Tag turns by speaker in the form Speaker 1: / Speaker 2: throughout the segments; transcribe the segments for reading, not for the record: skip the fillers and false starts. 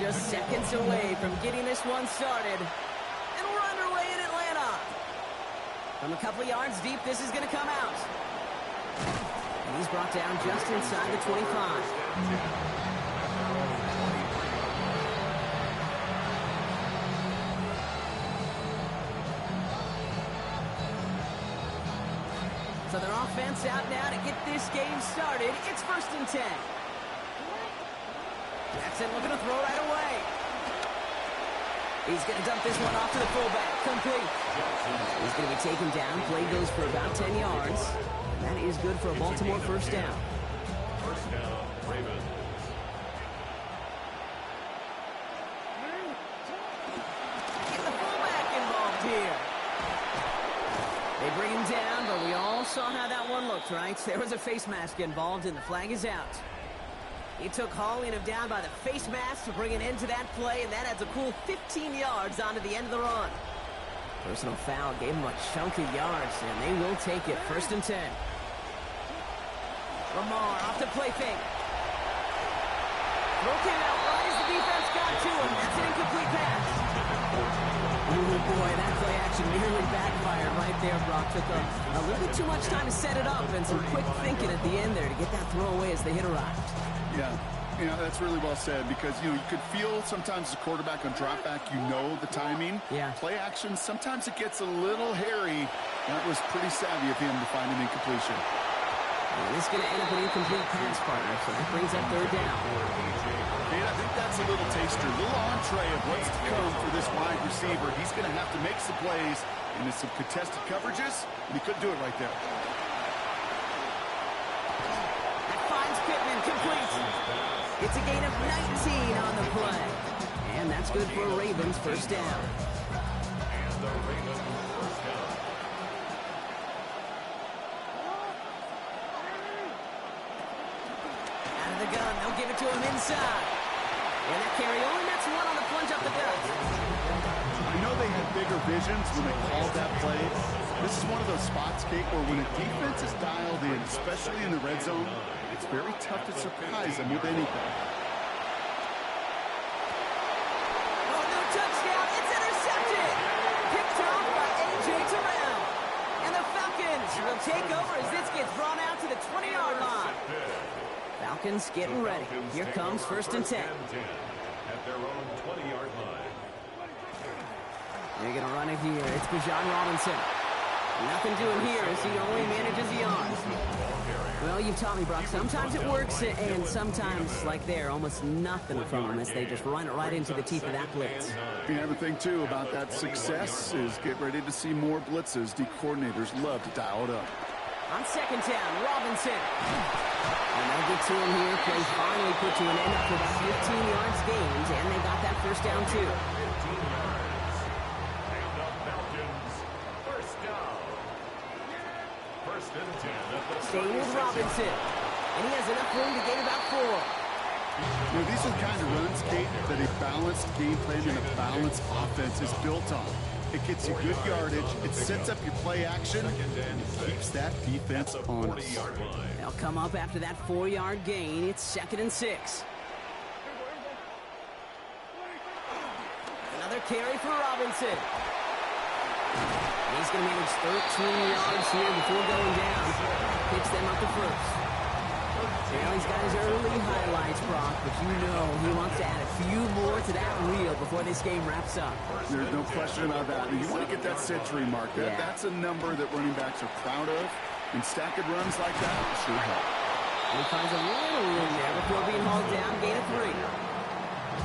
Speaker 1: just seconds away from getting this one started. And we're underway in Atlanta. From a couple of yards deep, this is going to come out. And he's brought down just inside the 25. So their offense out now to get this game started. It's 1st and 10. Jackson looking to throw right away. He's going to dump this one off to the fullback. Complete. He's going to be taken down. Play goes for about 10 yards. And that is good for a Baltimore first down.
Speaker 2: First down, Ravens.
Speaker 1: Get the fullback involved here. They bring him down, but we all saw how that one looked, right? There was a face mask involved, and the flag is out. He took hauling him down by the face mask to bring an end to that play, and that adds a cool 15 yards onto the end of the run. Personal foul gave him a chunk of yards, and they will take it. 1st and 10. Lamar off the play fake. Throw came out right as the defense got to him. That's an incomplete pass. Ooh, boy, that play action nearly backfired right there, Brock. Took a little bit too much time to set it up and some quick thinking at the end there to get that throw away as the hit arrived.
Speaker 3: Yeah, that's really well said because, you could feel sometimes as a quarterback on drop back, the timing.
Speaker 1: Yeah.
Speaker 3: Play action, sometimes it gets a little hairy. That was pretty savvy of him to find an incompletion.
Speaker 1: And this is going to end up an incomplete pass, partner, so that brings up 3rd down.
Speaker 3: And I think that's a little taster, a little entree of what's to come for this wide receiver. He's going to have to make some plays into some contested coverages, and he couldn't do it right there.
Speaker 1: Pittman complete. It's a gain of 19 on the play. And that's good for Ravens first down.
Speaker 2: And the Ravens first down.
Speaker 1: Out of the gun, they'll give it to him inside. And that carry only nets one on the plunge up the gut.
Speaker 3: I know they had bigger visions when they called that play. This is one of those spots, Kate, where when a defense is dialed in, especially in the red zone, it's very tough to surprise them with anything.
Speaker 1: Oh, no touchdown. It's intercepted. Picked off by A.J. Terrell. And the Falcons will take over as this gets brought out to the 20-yard line. Falcons getting ready. Here comes 1st and 10.
Speaker 2: At their own 20-yard line.
Speaker 1: They're going to run it here. It's Bijan Robinson. Nothing doing here as he only manages a yard. Well, you've taught me, Brock. Sometimes it works, and sometimes, like there, almost nothing from them as they just run it right into the teeth of that blitz.
Speaker 3: The other thing, too, about that success is get ready to see more blitzes. D coordinators love to dial it up.
Speaker 1: On 2nd down, Robinson. And they'll get to him here. Play finally put to an end after about 15 yards gained, and they got that first down, too.
Speaker 2: 15 yards. And the Falcons first down. 1st and 10 at the
Speaker 1: Staying with Robinson. And he has enough room to gain about 4.
Speaker 3: These are the kind of runs, Kate, that a balanced game plan and a balanced offense is built on. It gets you good yardage, it sets up your play action, and it keeps that defense honest.
Speaker 1: They'll come up after that 4-yard gain. It's 2nd and 6. Another carry for Robinson. He's going to manage 13 yards here before going down. Picks them up to 1st. Well, he's got his early highlights, Brock, but he wants to add a few more to that reel before this game wraps up.
Speaker 3: There's no question about that. You want to get that century mark.
Speaker 1: Yeah.
Speaker 3: That's a number that running backs are proud of. And stacking runs like that sure help.
Speaker 1: And he finds a little room there before being hauled down. Gain of 3.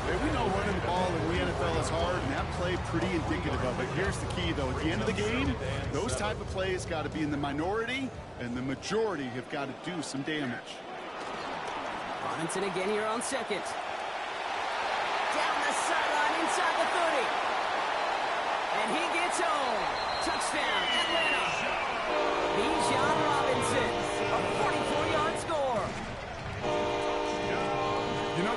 Speaker 3: Hey, we know running the ball in the NFL is hard, and that play pretty indicative of it. Here's the key, though. At the end of the game, those type of plays got to be in the minority, and the majority have got to do some damage.
Speaker 1: Robinson again here on 2nd. Down the sideline inside the 30. And he gets home. Touchdown, Atlanta. Bijan Robinson, a 44-yard score.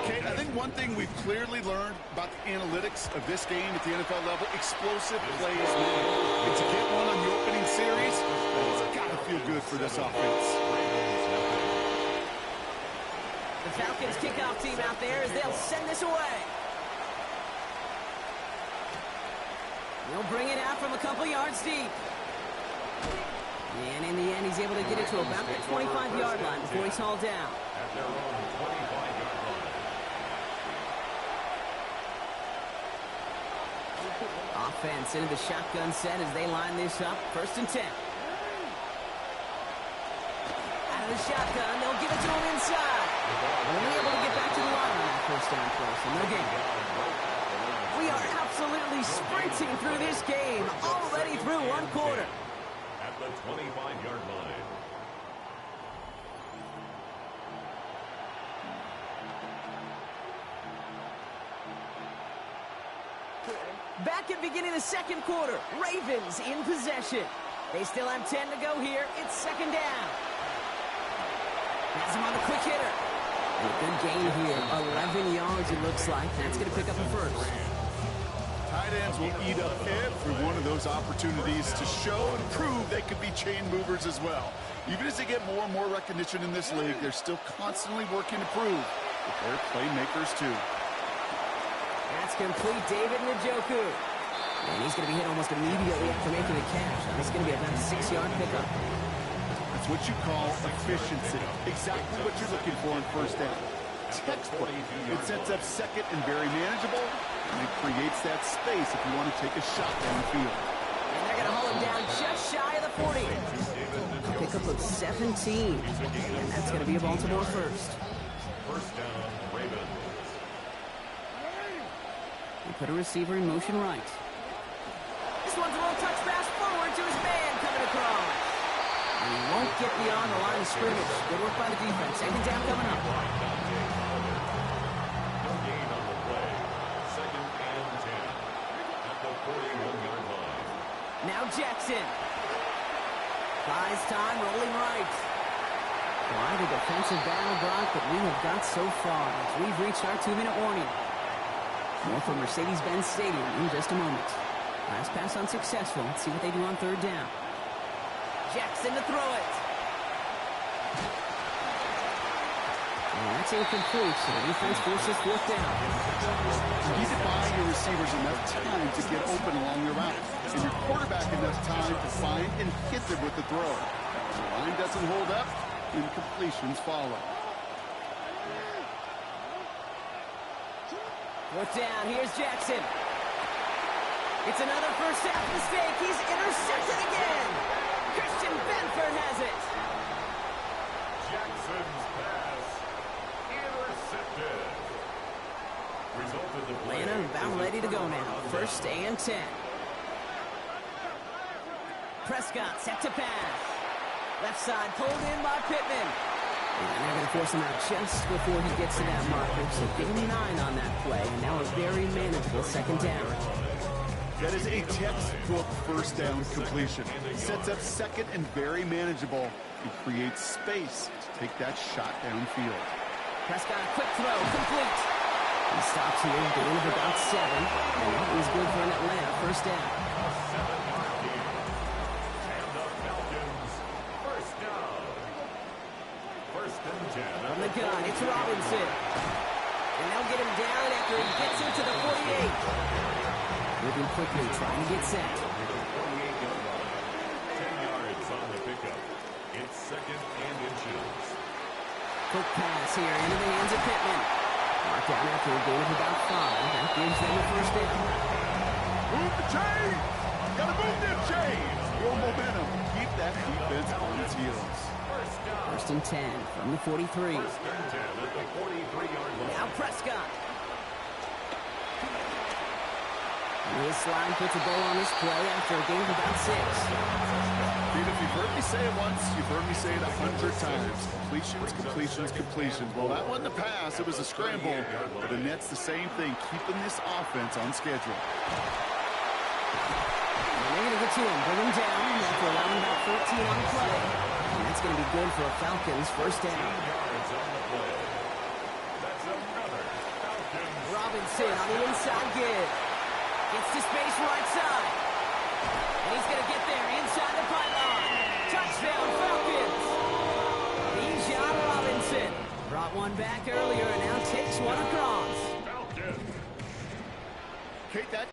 Speaker 3: Kate, I think one thing we've clearly learned about the analytics of this game at the NFL level, explosive plays made. And to get one on the opening series, it's got to feel good for this offense.
Speaker 1: The Falcons kickoff team out there as they'll send this away. He'll bring it out from a couple yards deep. And in the end, he's able to get it to about the 25-yard line before he's hauled down.
Speaker 2: At their own 25-yard line.
Speaker 1: Offense into the shotgun set as they line this up. 1st and 10. Out of the shotgun, they'll give it to him inside. Only able to get back to the line on that 1st down play, so no gain. We are absolutely sprinting through this game, already through 1 quarter.
Speaker 2: At the 25-yard line.
Speaker 1: Back at beginning of the 2nd quarter, Ravens in possession. They still have 10 to go here. It's 2nd down. Has him on the quick hitter. A good gain here. 11 yards, it looks like. That's going to pick up a 1st.
Speaker 3: Tight ends will eat up every one of those opportunities to show and prove they could be chain movers as well. Even as they get more and more recognition in this league, they're still constantly working to prove that they're playmakers too.
Speaker 1: That's complete, David Njoku. And he's going to be hit almost immediately after making the catch. It's going to be about a 6-yard pickup.
Speaker 3: That's what you call efficiency. Exactly what you're looking for in 1st down. Textbook. It sets up 2nd and very manageable, and it creates that space if you want to take a shot downfield.
Speaker 1: And they're going to haul him down just shy of the 40. A pickup of 17. And that's going to be a Baltimore 1st.
Speaker 2: 1st down, Ravens.
Speaker 1: They put a receiver in motion right. This one's a little touch pass forward to his man coming across. And he won't get beyond the line of scrimmage. Good work by the defense. 2nd down coming up.
Speaker 2: No gain on the play. 2nd and 10. At the 41-yard line.
Speaker 1: Now Jackson. Buys time, rolling right. Quite a defensive battle, Brock, that we have got so far as we've reached our 2-minute warning. More from Mercedes-Benz Stadium in just a moment. Last pass unsuccessful. Let's see what they do on 3rd down. Jackson to throw it. And that's incomplete, so the defense forces 4th down.
Speaker 3: You need to buy your receivers enough time to get open along the route, and your quarterback enough time to find and hit them with the throw. If the line doesn't hold up, incompletions follow.
Speaker 1: 4th down, here's Jackson. It's another 1st half mistake. He's intercepted again. Christian Benford has it.
Speaker 2: Jackson's pass intercepted. Result of the play.
Speaker 1: Atlanta about ready to go now. 1st and 10. Prescott set to pass. Left side pulled in by Pittman. And they're going to force him out just before he gets to that marker. So give him 9 on that play. And now a very manageable 2nd down.
Speaker 3: That is a textbook 1st down completion. Sets up 2nd and very manageable. It creates space to take that shot downfield.
Speaker 1: Prescott, a quick throw, complete. He stops here, gain of about 7. And that was good for an Atlanta 1st down.
Speaker 2: A 7-yard gain. And the Falcons, 1st down. 1st and 10.
Speaker 1: From the gun, it's Robinson. And they'll get him down after he gets into the 48. Moving quickly, trying to get set.
Speaker 2: 48-yard line. 10 yards on the pickup. It's 2nd and inches.
Speaker 1: Quick pass here into the hands of Pittman. Mark down after a gain of about 5. That gives them a 1st down.
Speaker 3: Move the chain! Gotta move them chains! Your momentum. Keep that defense on its heels.
Speaker 1: 1st and 10 from the 43.
Speaker 2: 1st and 10 at the 43-yard line.
Speaker 1: Now Prescott. This line puts a bow on this play after a gain of about 6.
Speaker 3: Dude, if you've heard me say it once, you've heard me say it 100 times. Completions, completions, completions. Well, that wasn't a pass. It was a scramble. But the net's the same thing, keeping this offense on schedule.
Speaker 1: And they're going to get to him, bring him down after allowing about 14 on the play. And that's going to be good for a Falcons 1st down.
Speaker 2: Yards on the play. That's another Falcons.
Speaker 1: Robinson on the inside give. Gets to space right side. And he's going to get there inside the pylon. Touchdown, Falcons. Bijan Robinson brought one back earlier and now takes one across.
Speaker 2: Falcons.
Speaker 3: Kate, that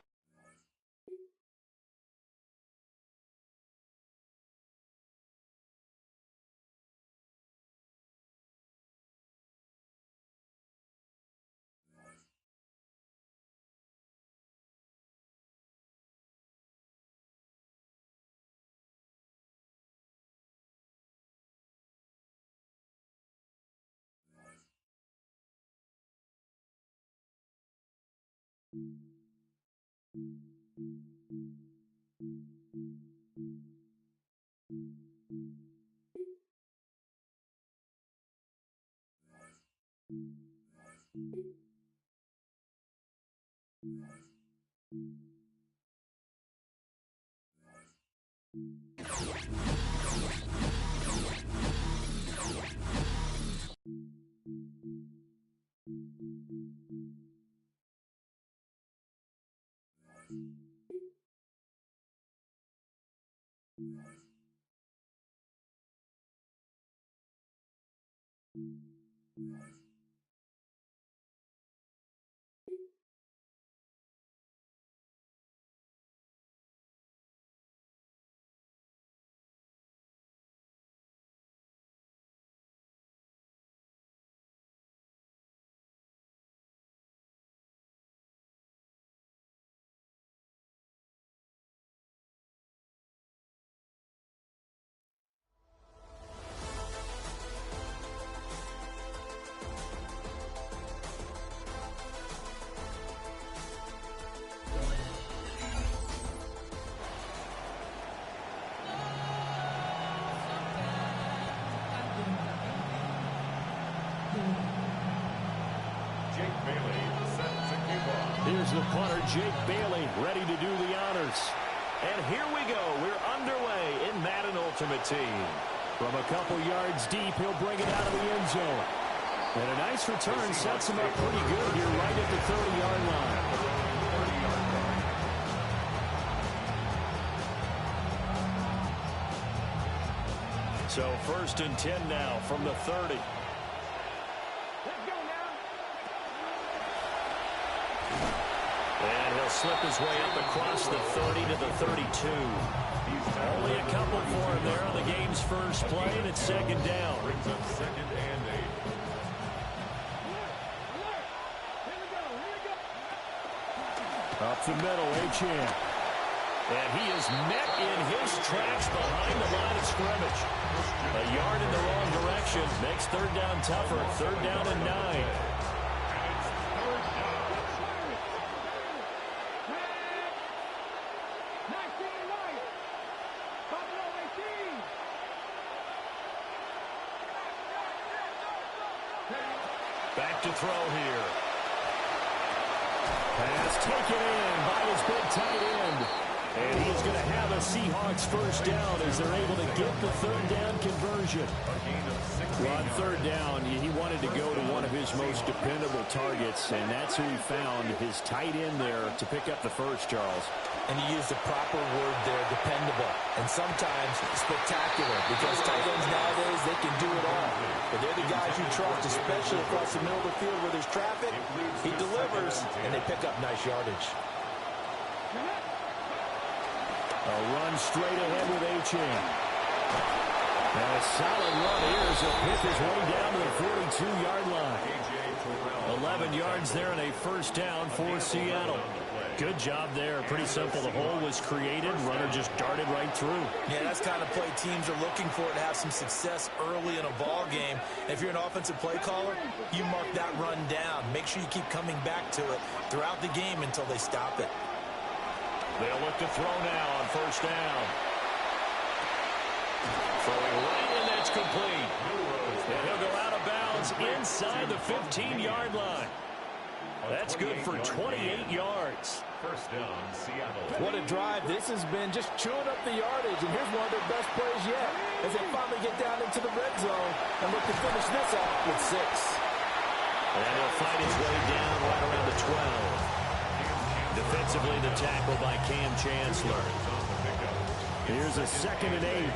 Speaker 2: Jake Bailey set to kick off.
Speaker 4: Here's the punter, Jake Bailey, ready to do the honors. And here we go. We're underway in Madden Ultimate Team. From a couple yards deep, he'll bring it out of the end zone. And a nice return sets him up pretty good here right at the 30-yard line. So 1st and 10 now from the 30. And he'll slip his way up across the 30 to the 32. Only a couple for him there on the game's first play, and it's 2nd down.
Speaker 2: Brings up 2nd and 8.
Speaker 4: Up the middle, Achane. And he is met in his tracks behind the line of scrimmage. A yard in the wrong direction makes 3rd down tougher. 3rd down and 9. Back to throw here. Pass taken in by his big tight end. And he's going to have a Seahawks 1st down as they're able to get the 3rd down conversion. Well, on 3rd down, he wanted to go to one of his most dependable targets, and that's who he found, his tight end there, to pick up the first, Charles.
Speaker 5: And he used the proper word there, dependable, and sometimes spectacular, because tight ends nowadays, they can do it all. But they're the guys you trust, especially across the middle of the field where there's traffic. He delivers, and they pick up nice yardage.
Speaker 4: A run straight ahead with Achane. And a solid run here as he'll pick his way down to the 42-yard line. 11 yards there and a 1st down for Seattle. Good job there. Pretty simple. The hole was created. Runner just darted right through.
Speaker 5: Yeah, that's the kind of play teams are looking for to have some success early in a ball game. If you're an offensive play caller, you mark that run down. Make sure you keep coming back to it throughout the game until they stop it.
Speaker 4: They'll look to throw now on 1st down. Throwing right, and that's complete. And he'll go out of bounds inside the 15-yard line. That's good for 28 yards.
Speaker 2: 1st down, Seattle.
Speaker 5: What a drive. This has been just chewing up the yardage, and here's one of their best plays yet as they finally get down into the red zone and look to finish this off with 6.
Speaker 4: And he'll find his way down right around the 12. Defensively, the tackle by Cam Chancellor. Here's a 2nd and 8.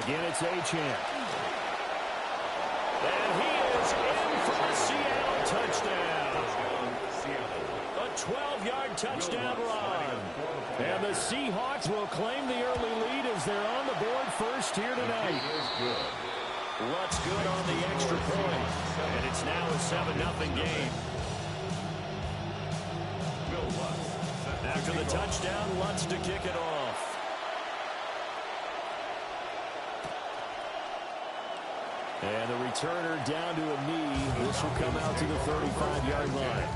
Speaker 4: Again, it's Achane. And he is in for a Seattle touchdown. A 12-yard touchdown run. And the Seahawks will claim the early lead as they're on the board first here tonight. Lutz good on the extra point. And it's now a 7-0 game. After the touchdown, Lutz to kick it off. And the returner down to a knee This will come out to the 35-yard line.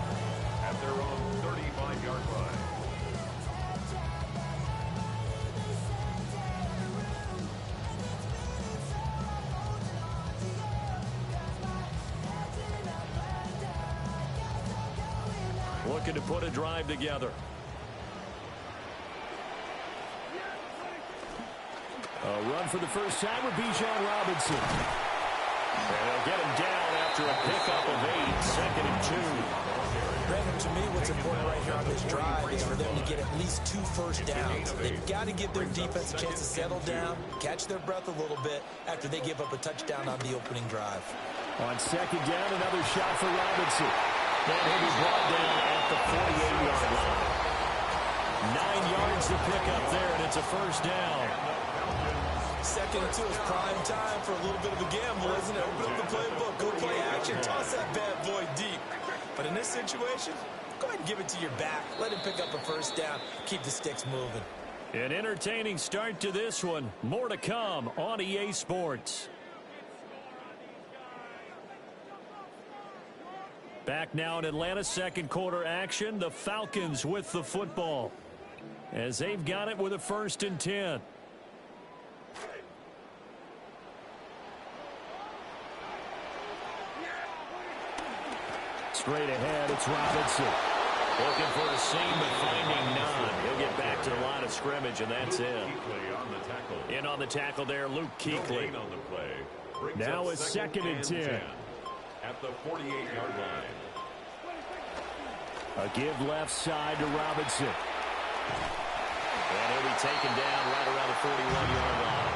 Speaker 2: At their own 35-yard line.
Speaker 4: Looking to put a drive together. A run for the first time with Bijan Robinson. And they'll get him down after a pickup of 8, second and 2.
Speaker 5: Brandon, to me, what's important right here on this drive is for them to get at least 2 first downs. They've got to give their defense a chance to settle down, catch their breath a little bit after they give up a touchdown on the opening drive.
Speaker 4: On second down, another shot for Robinson. And he'll be brought down at the 48-yard line. 9 yards to pick up there, and it's a first down.
Speaker 5: Second and 2 is prime time for a little bit of a gamble, isn't it? Open up the playbook, go play action, toss that bad boy deep. But in this situation, go ahead and give it to your back. Let him pick up a first down. Keep the sticks moving.
Speaker 4: An entertaining start to this one. More to come on EA Sports. Back now in Atlanta, second quarter action. The Falcons with the football as they've got it with a 1st and 10. Straight ahead, it's Robinson. Looking for a seam, but finding none. He'll get back to the line of scrimmage, and that's it. In on the tackle there, Luke Kuechly. Now it's 2nd and 10.
Speaker 2: At the 48-yard line.
Speaker 4: A give left side to Robinson. And he'll be taken down right around the 41-yard line.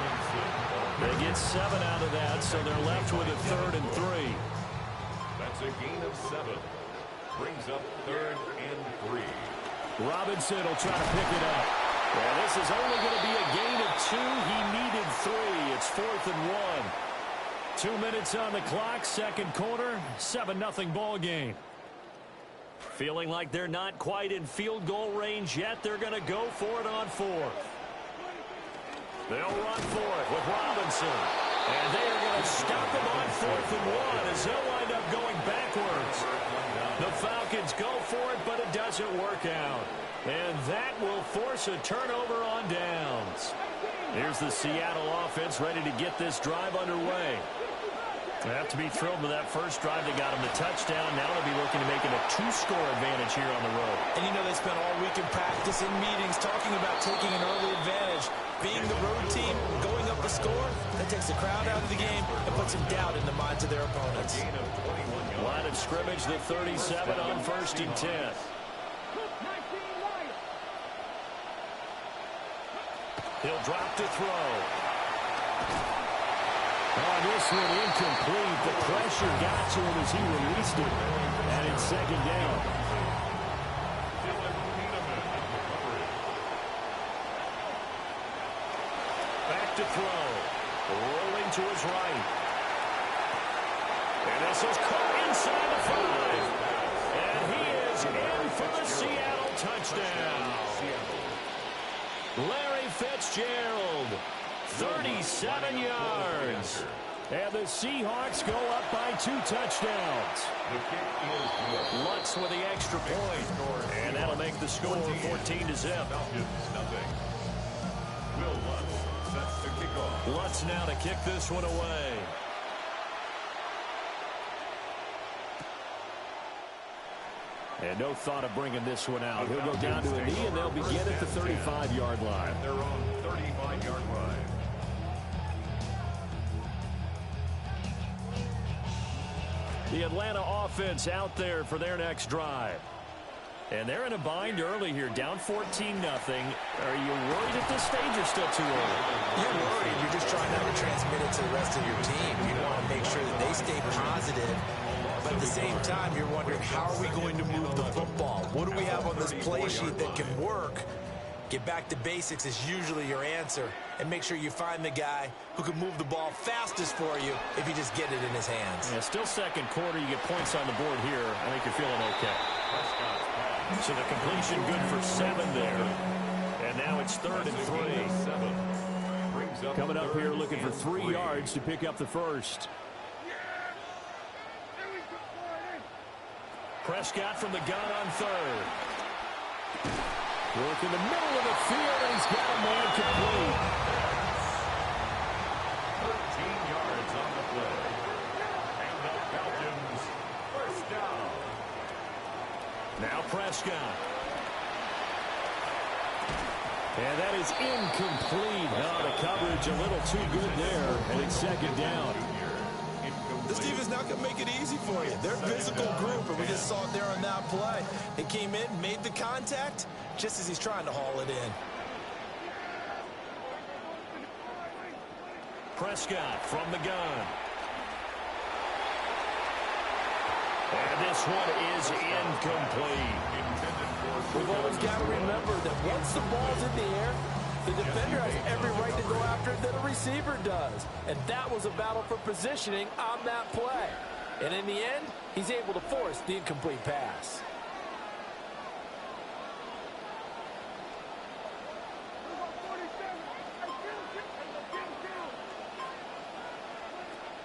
Speaker 4: They get 7 out of that, so they're left with a 3rd and 3.
Speaker 2: That's a gain of 7. Brings up 3rd and 3.
Speaker 4: Robinson will try to pick it up. Well, this is only going to be a gain of 2. He needed 3. It's 4th and 1. 2 minutes on the clock, second quarter, 7-0 ball game. Feeling like they're not quite in field goal range yet. They're going to go for it on 4th. They'll run for it with Robinson. And they are going to stop him on 4th and 1 as they'll wind up going backwards. The Falcons go for it, but it doesn't work out. And that will force a turnover on downs. Here's the Seattle offense ready to get this drive underway. They have to be thrilled with that first drive. They got him the touchdown. Now they'll be looking to make it a 2-score advantage here on the road.
Speaker 5: And you know they spent all week in practice and meetings talking about taking an early advantage. Being the road team, going up the score, that takes the crowd out of the game and puts some doubt in the minds of their opponents.
Speaker 4: Line of scrimmage, the 37 on 1st and 10. He'll drop to throw. On this one, incomplete. The pressure got to him as he released it. And it's 2nd down. Back to throw. Rolling to his right. And this is caught inside the 5. And he is in for the Seattle touchdown. Larry Fitzgerald. 37 yards. And the Seahawks go up by 2 touchdowns. Lutz with the extra point. And that'll make the score 14-0.
Speaker 2: Will Lutz sets the kickoff.
Speaker 4: Lutz now to kick this one away. And no thought of bringing this one out. He'll go down to a knee, and they'll begin at the 35-yard line.
Speaker 2: Their own 35-yard line.
Speaker 4: The Atlanta offense out there for their next drive. And they're in a bind early here, down 14-0. Are you worried at this stage or still too early?
Speaker 5: You're worried. You're just trying not to transmit it to the rest of your team. You want to make sure that they stay positive. But at the same time, you're wondering, how are we going to move the football? What do we have on this play sheet that can work? Get back to basics is usually your answer. And make sure you find the guy who can move the ball fastest for you if you just get it in his hands.
Speaker 4: Yeah, still second quarter. You get points on the board here. I think you're feeling okay. So the completion good for 7 there. And now it's 3rd and 3. Coming up here looking for 3 yards to pick up the first. Prescott from the gun on third. Work in the middle of the field, and he's got a man complete.
Speaker 2: 13 yards on the play. And the Falcons, first down.
Speaker 4: Now Prescott. And that is incomplete. No, the coverage a little too good there, and it's second down.
Speaker 5: This defense not going to make it easy for you. They're a physical group, and we just saw it there on that play. It came in, made the contact, just as he's trying to haul it in.
Speaker 4: Prescott from the gun. And this one is incomplete.
Speaker 5: We've always got to remember that once the ball's in the air, the defender has every right to go after it that a receiver does. And that was a battle for positioning on that play. And in the end, he's able to force the incomplete pass.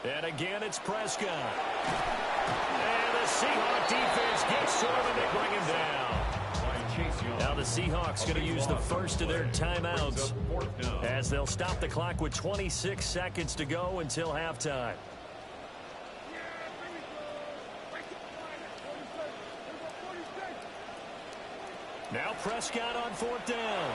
Speaker 4: And again, it's Prescott. And the Seahawks defense gets to him, and they bring him down. Now the Seahawks going to use the first of their timeouts as they'll stop the clock with 26 seconds to go until halftime. Now Prescott on fourth down.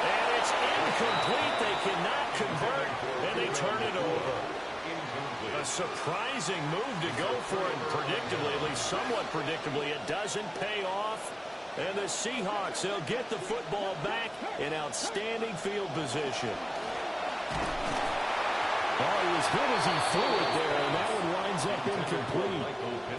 Speaker 4: And it's incomplete. They cannot convert, and they turn it over. A surprising move to go for it predictably, at least somewhat predictably. It doesn't pay off. And the Seahawks, they'll get the football back in outstanding field position. Oh, he was good as he threw it there, and that one winds up incomplete.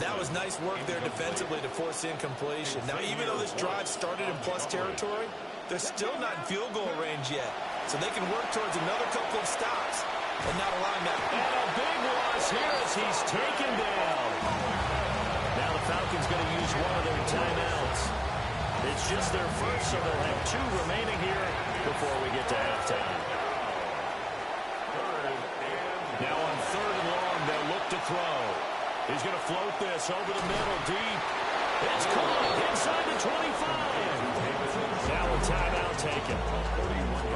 Speaker 5: That was nice work there defensively to force incompletion. Now, even though this drive started in plus territory, they're still not in field goal range yet. So they can work towards another couple of stops and not allowing that.
Speaker 4: And a big loss here as he's taken down. Now the Falcons going to use one of their timeouts. It's just their first, so they'll have two remaining here before we get to halftime. Now on third and long, they'll look to throw. He's going to float this over the middle, deep. It's caught inside the 25. Now a timeout taken.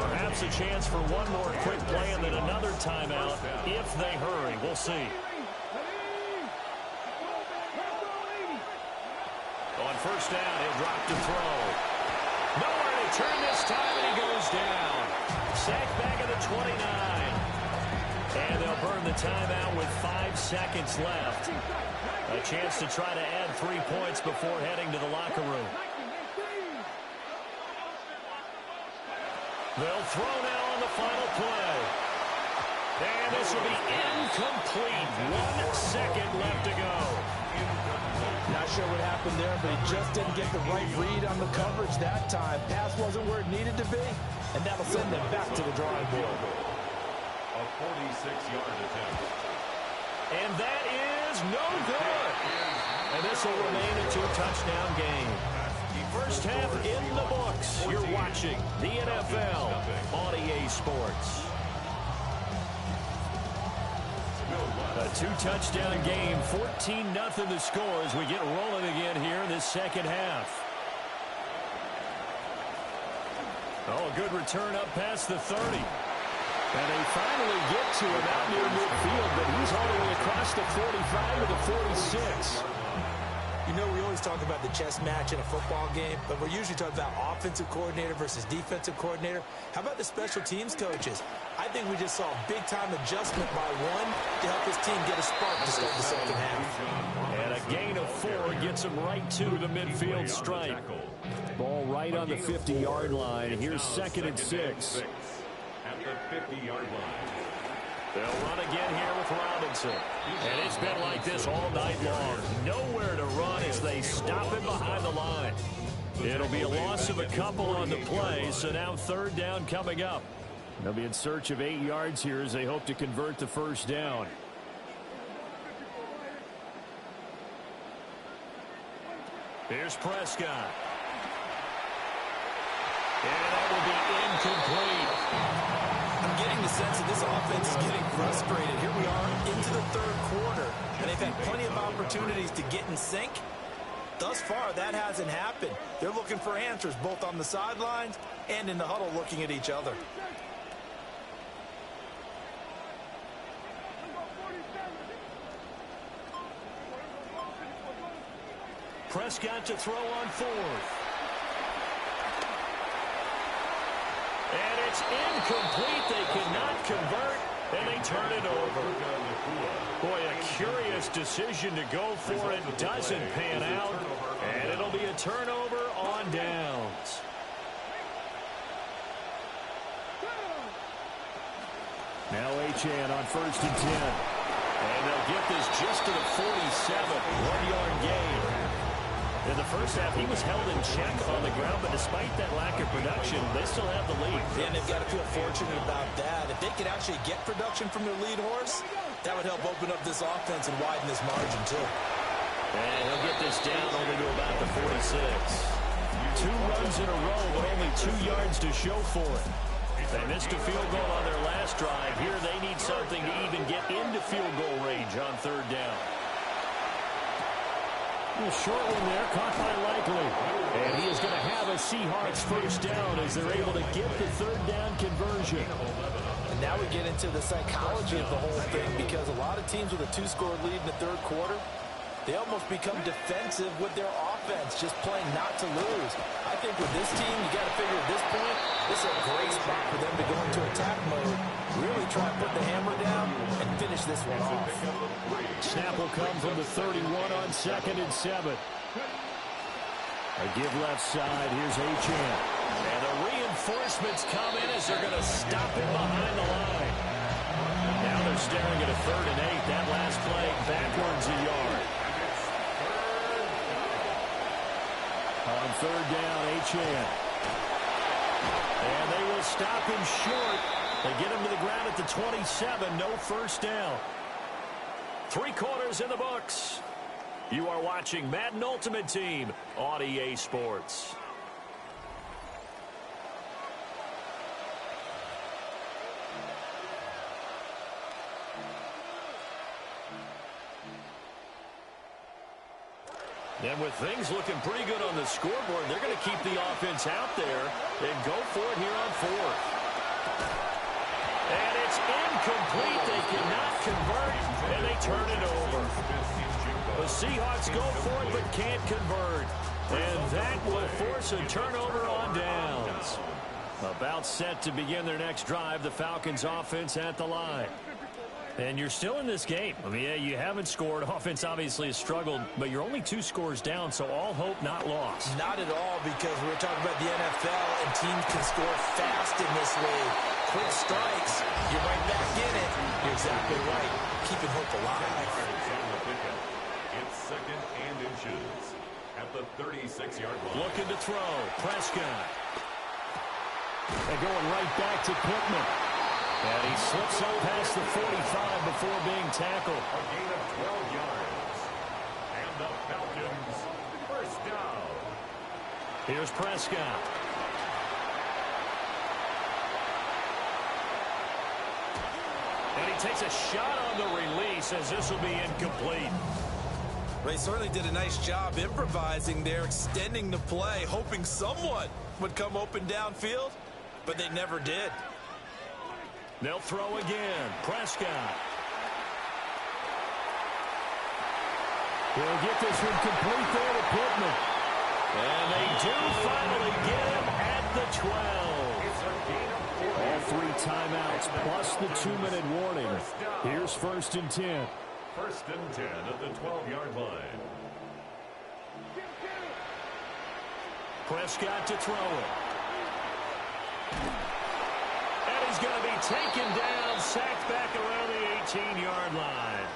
Speaker 4: Perhaps a chance for one more quick play and then another timeout if they hurry. We'll see. On first down, he'll drop to throw. Nowhere to turn this time, and he goes down. Sacked back at the 29. And they'll burn the timeout with 5 seconds left. A chance to try to add 3 points before heading to the locker room. They'll throw now on the final play. And this will be incomplete. 1 second left to go.
Speaker 5: Not sure what happened there, but he just didn't get the right read on the coverage that time. Pass wasn't where it needed to be, and that'll send them back to the drawing board.
Speaker 2: A 46-yard attempt.
Speaker 4: And that is no good. And this will remain a 2-touchdown game. First half in the books. You're watching the NFL on EA Sports. A 2-touchdown game, 14-0 the score as we get rolling again here in this second half. Oh, a good return up past the 30. And they finally get to him out near midfield, but he's all the way across the 45 to the 46.
Speaker 5: You know, we always talk about the chess match in a football game, but we're usually talking about offensive coordinator versus defensive coordinator. How about the special teams coaches? I think we just saw a big-time adjustment by one to help his team get a spark to start the second half.
Speaker 4: And a gain of 4 gets him right to the midfield stripe. Ball right on the 50-yard line. Here's 2nd and 6.
Speaker 2: At the 50-yard line.
Speaker 4: They'll run again here with Robinson. And it's been like this all night long. Nowhere to run as they stop him behind the line. It'll be a loss of a couple on the play, so now third down coming up. They'll be in search of 8 yards here as they hope to convert the first down. Here's Prescott. And that will be incomplete.
Speaker 5: I'm getting the sense that this offense is getting frustrated. Here we are into the third quarter, and they've had plenty of opportunities to get in sync, thus far, that hasn't happened. They're looking for answers both on the sidelines and in the huddle looking at each other.
Speaker 4: Prescott to throw on fourth. And it's incomplete. They cannot convert, and they turn it over. Boy, a curious decision to go for it. Doesn't pan out, and it'll be a turnover on downs. Now Achane on 1st and 10. And they'll get this just to the 47. 1-yard gain. In the first half, he was held in check on the ground, but despite that lack of production, they still have the lead.
Speaker 5: And they've got to feel fortunate about that. If they could actually get production from their lead horse, that would help open up this offense and widen this margin, too.
Speaker 4: And he'll get this down only to about the 46. 2 runs in a row, but only 2 yards to show for it. They missed a field goal on their last drive. Here they need something to even get into field goal range on 3rd down. A short one there, caught by Likely. And he is going to have a Seahawks 1st down as they're able to get the 3rd down conversion.
Speaker 5: And now we get into the psychology of the whole thing, because a lot of teams with a 2-score lead in the 3rd quarter, they almost become defensive with their offense, just playing not to lose. I think with this team, you got to figure at this point, this is a great spot for them to go into attack mode, really try to put the hammer down and finish this one off.
Speaker 4: Snap will come from the 31 on 2nd and 7. A give left side. Here's Achane. And the reinforcements come in as they're going to stop him behind the line. Now they're staring at a 3rd and 8. That last play backwards a yard. On 3rd down, Achane. And they will stop him short. They get him to the ground at the 27. No 1st down. 3 quarters in the books. You are watching Madden Ultimate Team on EA Sports. And with things looking pretty good on the scoreboard, they're going to keep the offense out there and go for it here on 4th. And it's incomplete. They cannot convert, and they turn it over. The Seahawks go for it but can't convert. And that will force a turnover on downs. About set to begin their next drive, the Falcons offense at the line. And you're still in this game. I mean, yeah, you haven't scored. Offense obviously has struggled, but you're only 2 scores down, so all hope not lost.
Speaker 5: Not at all, because we're talking about the NFL, and teams can score fast in this league. Quick strikes, you're right back in it. You're exactly right. Keeping hope alive.
Speaker 2: It's 2nd and inches at the 36-yard line.
Speaker 4: Looking to throw. Prescott. And going right back to Pittman. And he slips up past the 45 before being tackled.
Speaker 2: A gain of 12 yards. And the Falcons, 1st down.
Speaker 4: Here's Prescott. And he takes a shot on the release as this will be incomplete.
Speaker 5: They certainly did a nice job improvising there, extending the play, hoping someone would come open downfield, but they never did.
Speaker 4: They'll throw again. Prescott. He'll get this one complete there to Pittman. And they do finally get him at the 12. All 3 timeouts plus the 2-minute warning. Here's 1st and 10.
Speaker 2: 1st and 10 at the 12-yard line.
Speaker 4: Prescott to throw it. And he's going to be taken down, sacked back around the 18-yard line.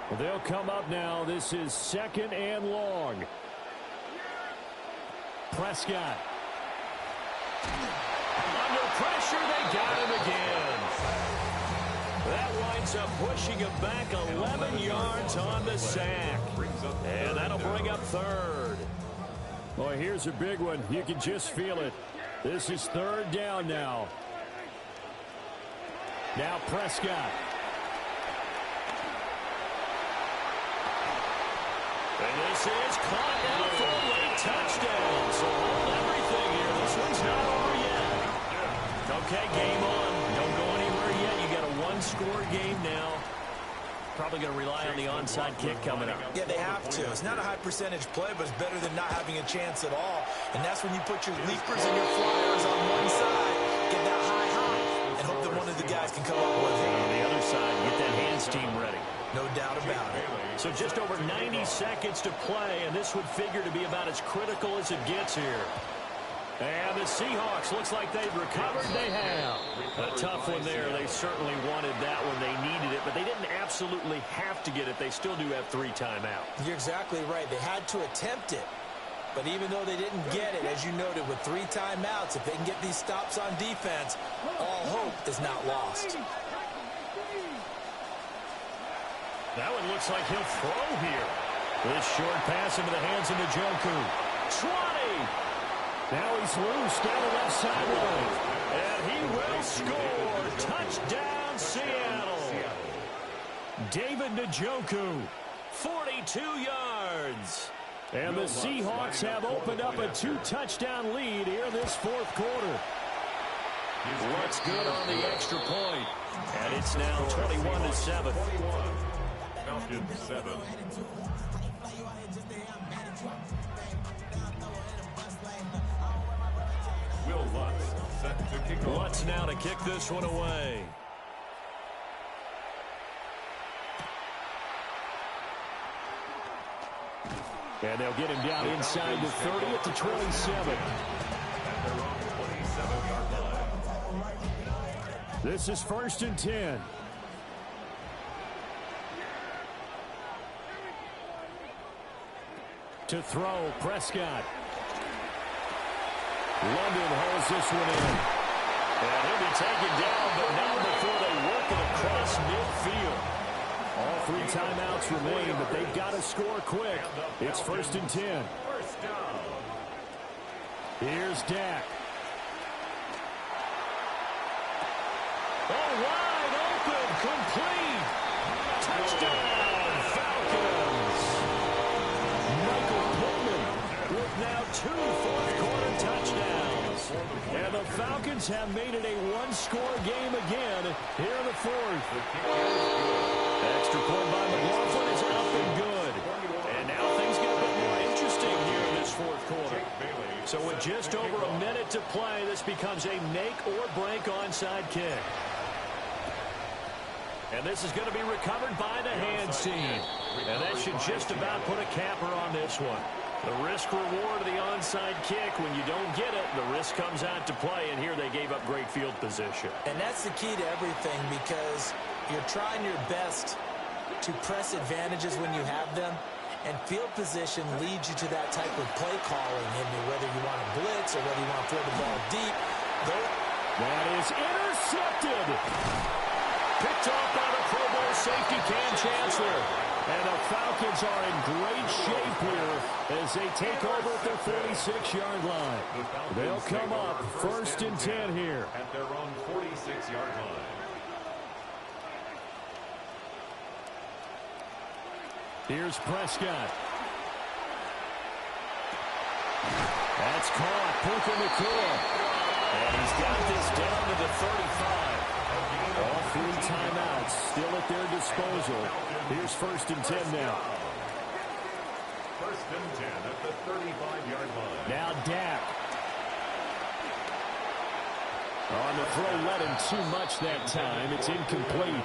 Speaker 4: Well, they'll come up now. This is 2nd and long. Prescott. Under pressure, they got him again. That winds up pushing him back 11 yards on the sack. And that'll bring up 3rd. Boy, here's a big one. You can just feel it. This is 3rd down now. Now Prescott. And this is caught now for a late touchdown. So hold everything here. This one's not over yet. Okay, game on. Don't go anywhere yet. You got a one-score game now. Probably going to rely on the onside kick coming up.
Speaker 5: Yeah, they have to. It's not a high percentage play, but it's better than not having a chance at all. And that's when you put your leapers and your flyers on one side, get that high, and hope that one of the guys can come up with it.
Speaker 4: On the other side, get that hands team ready.
Speaker 5: No doubt about it.
Speaker 4: So just over 90 seconds to play, and this would figure to be about as critical as it gets here. And the Seahawks, looks like they've recovered. They have. A tough one there. They certainly wanted that one. They needed it, but they didn't absolutely have to get it. They still do have 3 timeouts.
Speaker 5: You're exactly right. They had to attempt it. But even though they didn't get it, as you noted, with 3 timeouts, if they can get these stops on defense, all hope is not lost.
Speaker 4: That one looks like he'll throw here. This short pass into the hands of Njoku. 20! Now he's loose down the left sideline. And he will score. Touchdown, Seattle. David Njoku, 42 yards. And the Seahawks have opened up a 2-touchdown lead here in this fourth quarter. What's good on the extra point? And it's now 21-7.
Speaker 2: Falcons 7. Will Lutz set to kick off.
Speaker 4: Lutz now to kick this one away. And they'll get him down inside the 30 at the 27. This is 1st and 10. To throw, Prescott. London holds this one in. And he'll be taken down, but not before they work it across midfield. All 3 timeouts remain, but they've got to score quick. It's 1st and 10. Here's Dak. Oh, wide open, complete. Touchdown, Falcons. Michael Pittman with now 2 fourth-quarter touchdowns. And the Falcons have made it a one-score game again here in the fourth. Extra point by McLaughlin is up and good. And now things get a bit more interesting here in this fourth quarter. So with just over a minute to play, this becomes a make-or-break onside kick. And this is going to be recovered by the hands team. And that should just about put a capper on this one. The risk-reward of the onside kick, when you don't get it, the risk comes out to play, and here they gave up great field position.
Speaker 5: And that's the key to everything, because you're trying your best to press advantages when you have them, and field position leads you to that type of play calling, whether you want to blitz or whether you want to throw the ball deep.
Speaker 4: That is intercepted. Picked off by the Pro Bowl safety Cam Chancellor. And the Falcons are in great shape here as they take over at their 46-yard line. They'll come up 1st and 10 here.
Speaker 2: At their own 46-yard line.
Speaker 4: Here's Prescott. That's caught. Puka Nacua. And he's got this down to the 35. All 3 timeouts still at their disposal. Here's 1st and 10 now.
Speaker 2: 1st and 10 at the 35-yard line.
Speaker 4: Now Dak. On the throw, let him too much that time. It's incomplete.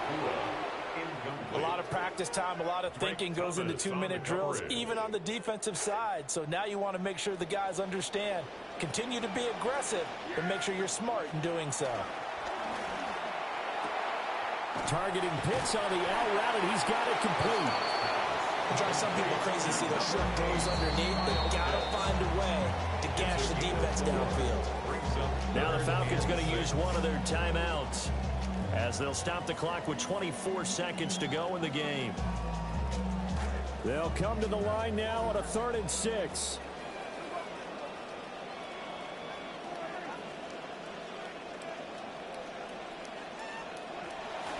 Speaker 5: A lot of practice time, a lot of thinking goes into 2-minute drills, even on the defensive side. So now you want to make sure the guys understand. Continue to be aggressive, but make sure you're smart in doing so.
Speaker 4: Targeting Pitts on the out route, and he's got it complete.
Speaker 5: It drives some people crazy to see those short throws underneath, but got to find a way to gash the defense downfield.
Speaker 4: Now the Falcons going to use one of their timeouts as they'll stop the clock with 24 seconds to go in the game. They'll come to the line now on a 3rd and 6.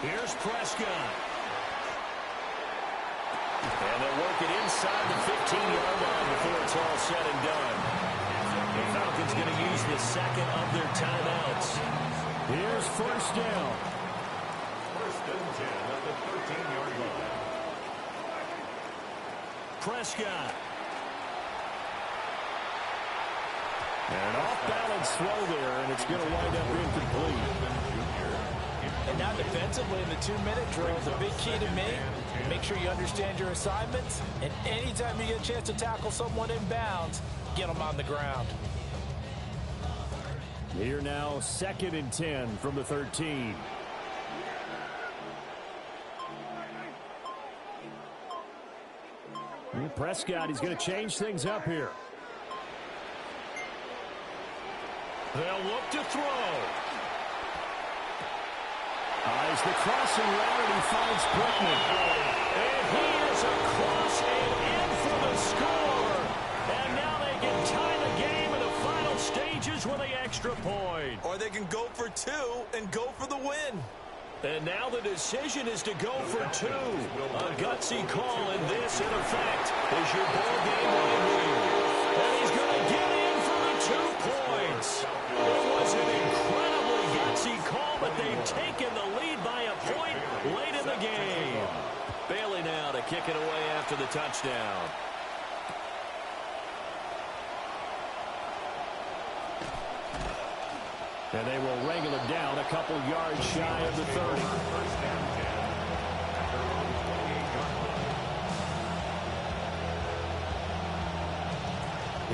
Speaker 4: Here's Prescott. And they'll work it inside the 15-yard line before it's all said and done. The Falcons going to use the second of their timeouts. Here's first down.
Speaker 2: First and 10 at the 13-yard line.
Speaker 4: Prescott. And an off-balance throw there, and it's going to wind up incomplete.
Speaker 5: And now defensively in the 2-minute drill, the big key to me, make sure you understand your assignments, and anytime you get a chance to tackle someone in bounds, get them on the ground.
Speaker 4: Here now, 2nd and 10 from the 13. And Prescott, he's going to change things up here. They'll look to throw. Eyes the crossing route, and he finds Pittman. And he is across and in for the score. And now they can tie the game in the final stages with the extra point.
Speaker 5: Or they can go for 2 and go for the win.
Speaker 4: And now the decision is to go for 2. A gutsy call, and this, in effect, is your ball game right here. And he's going to get in for the 2 points. It was an incredibly gutsy call, but they've taken the lead by a point late in the game. Bailey now to kick it away after the touchdown. And they will wrangle it down a couple yards shy of the 30.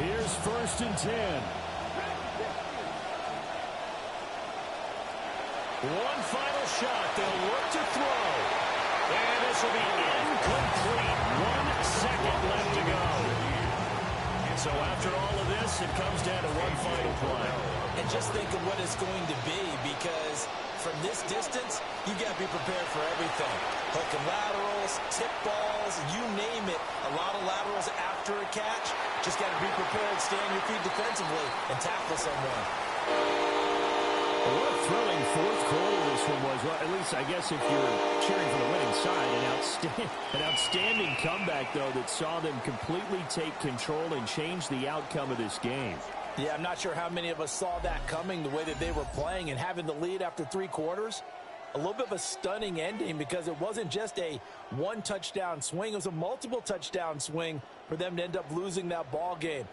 Speaker 4: Here's 1st and 10. One final shot. They'll look to throw. And this will be incomplete. 1 second left to go. So after all of this, it comes down to one final play.
Speaker 5: And just think of what it's going to be, because from this distance, you got to be prepared for everything. Hook and laterals, tip balls, you name it. A lot of laterals after a catch. Just got to be prepared, stay on your feet defensively, and tackle someone.
Speaker 4: What a thrilling 4th quarter this one was. Well, at least I guess if you're cheering for the winning side, an outstanding comeback, though, that saw them completely take control and change the outcome of this game.
Speaker 5: Yeah, I'm not sure how many of us saw that coming, the way that they were playing and having the lead after 3 quarters. A little bit of a stunning ending, because it wasn't just a 1-touchdown swing. It was a multiple touchdown swing for them to end up losing that ball game.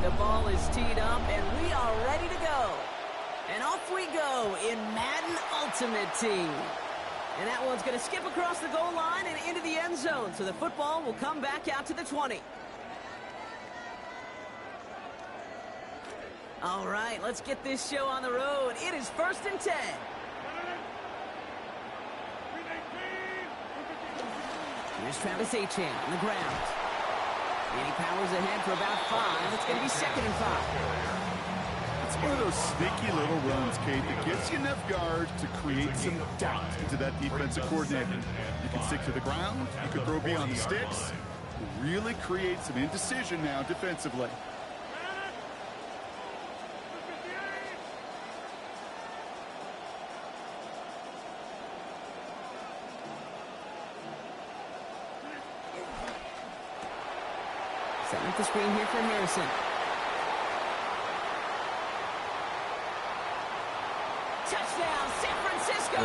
Speaker 1: The ball is teed up, and we are ready to go. And off we go in Madden Ultimate Team. And that one's going to skip across the goal line and into the end zone, so the football will come back out to the 20. All right, let's get this show on the road. It is 1st and 10. Here's Travis Etienne on the ground. And he powers ahead for about 5. It's going to be 2nd and 5.
Speaker 3: It's one of those sneaky little runs, Kate, that gives you enough yards to create some doubt into that defensive coordinator. You can stick to the ground. You can throw beyond the sticks. Really create some indecision now defensively.
Speaker 1: Setting up the screen here for Harrison. Touchdown, San Francisco!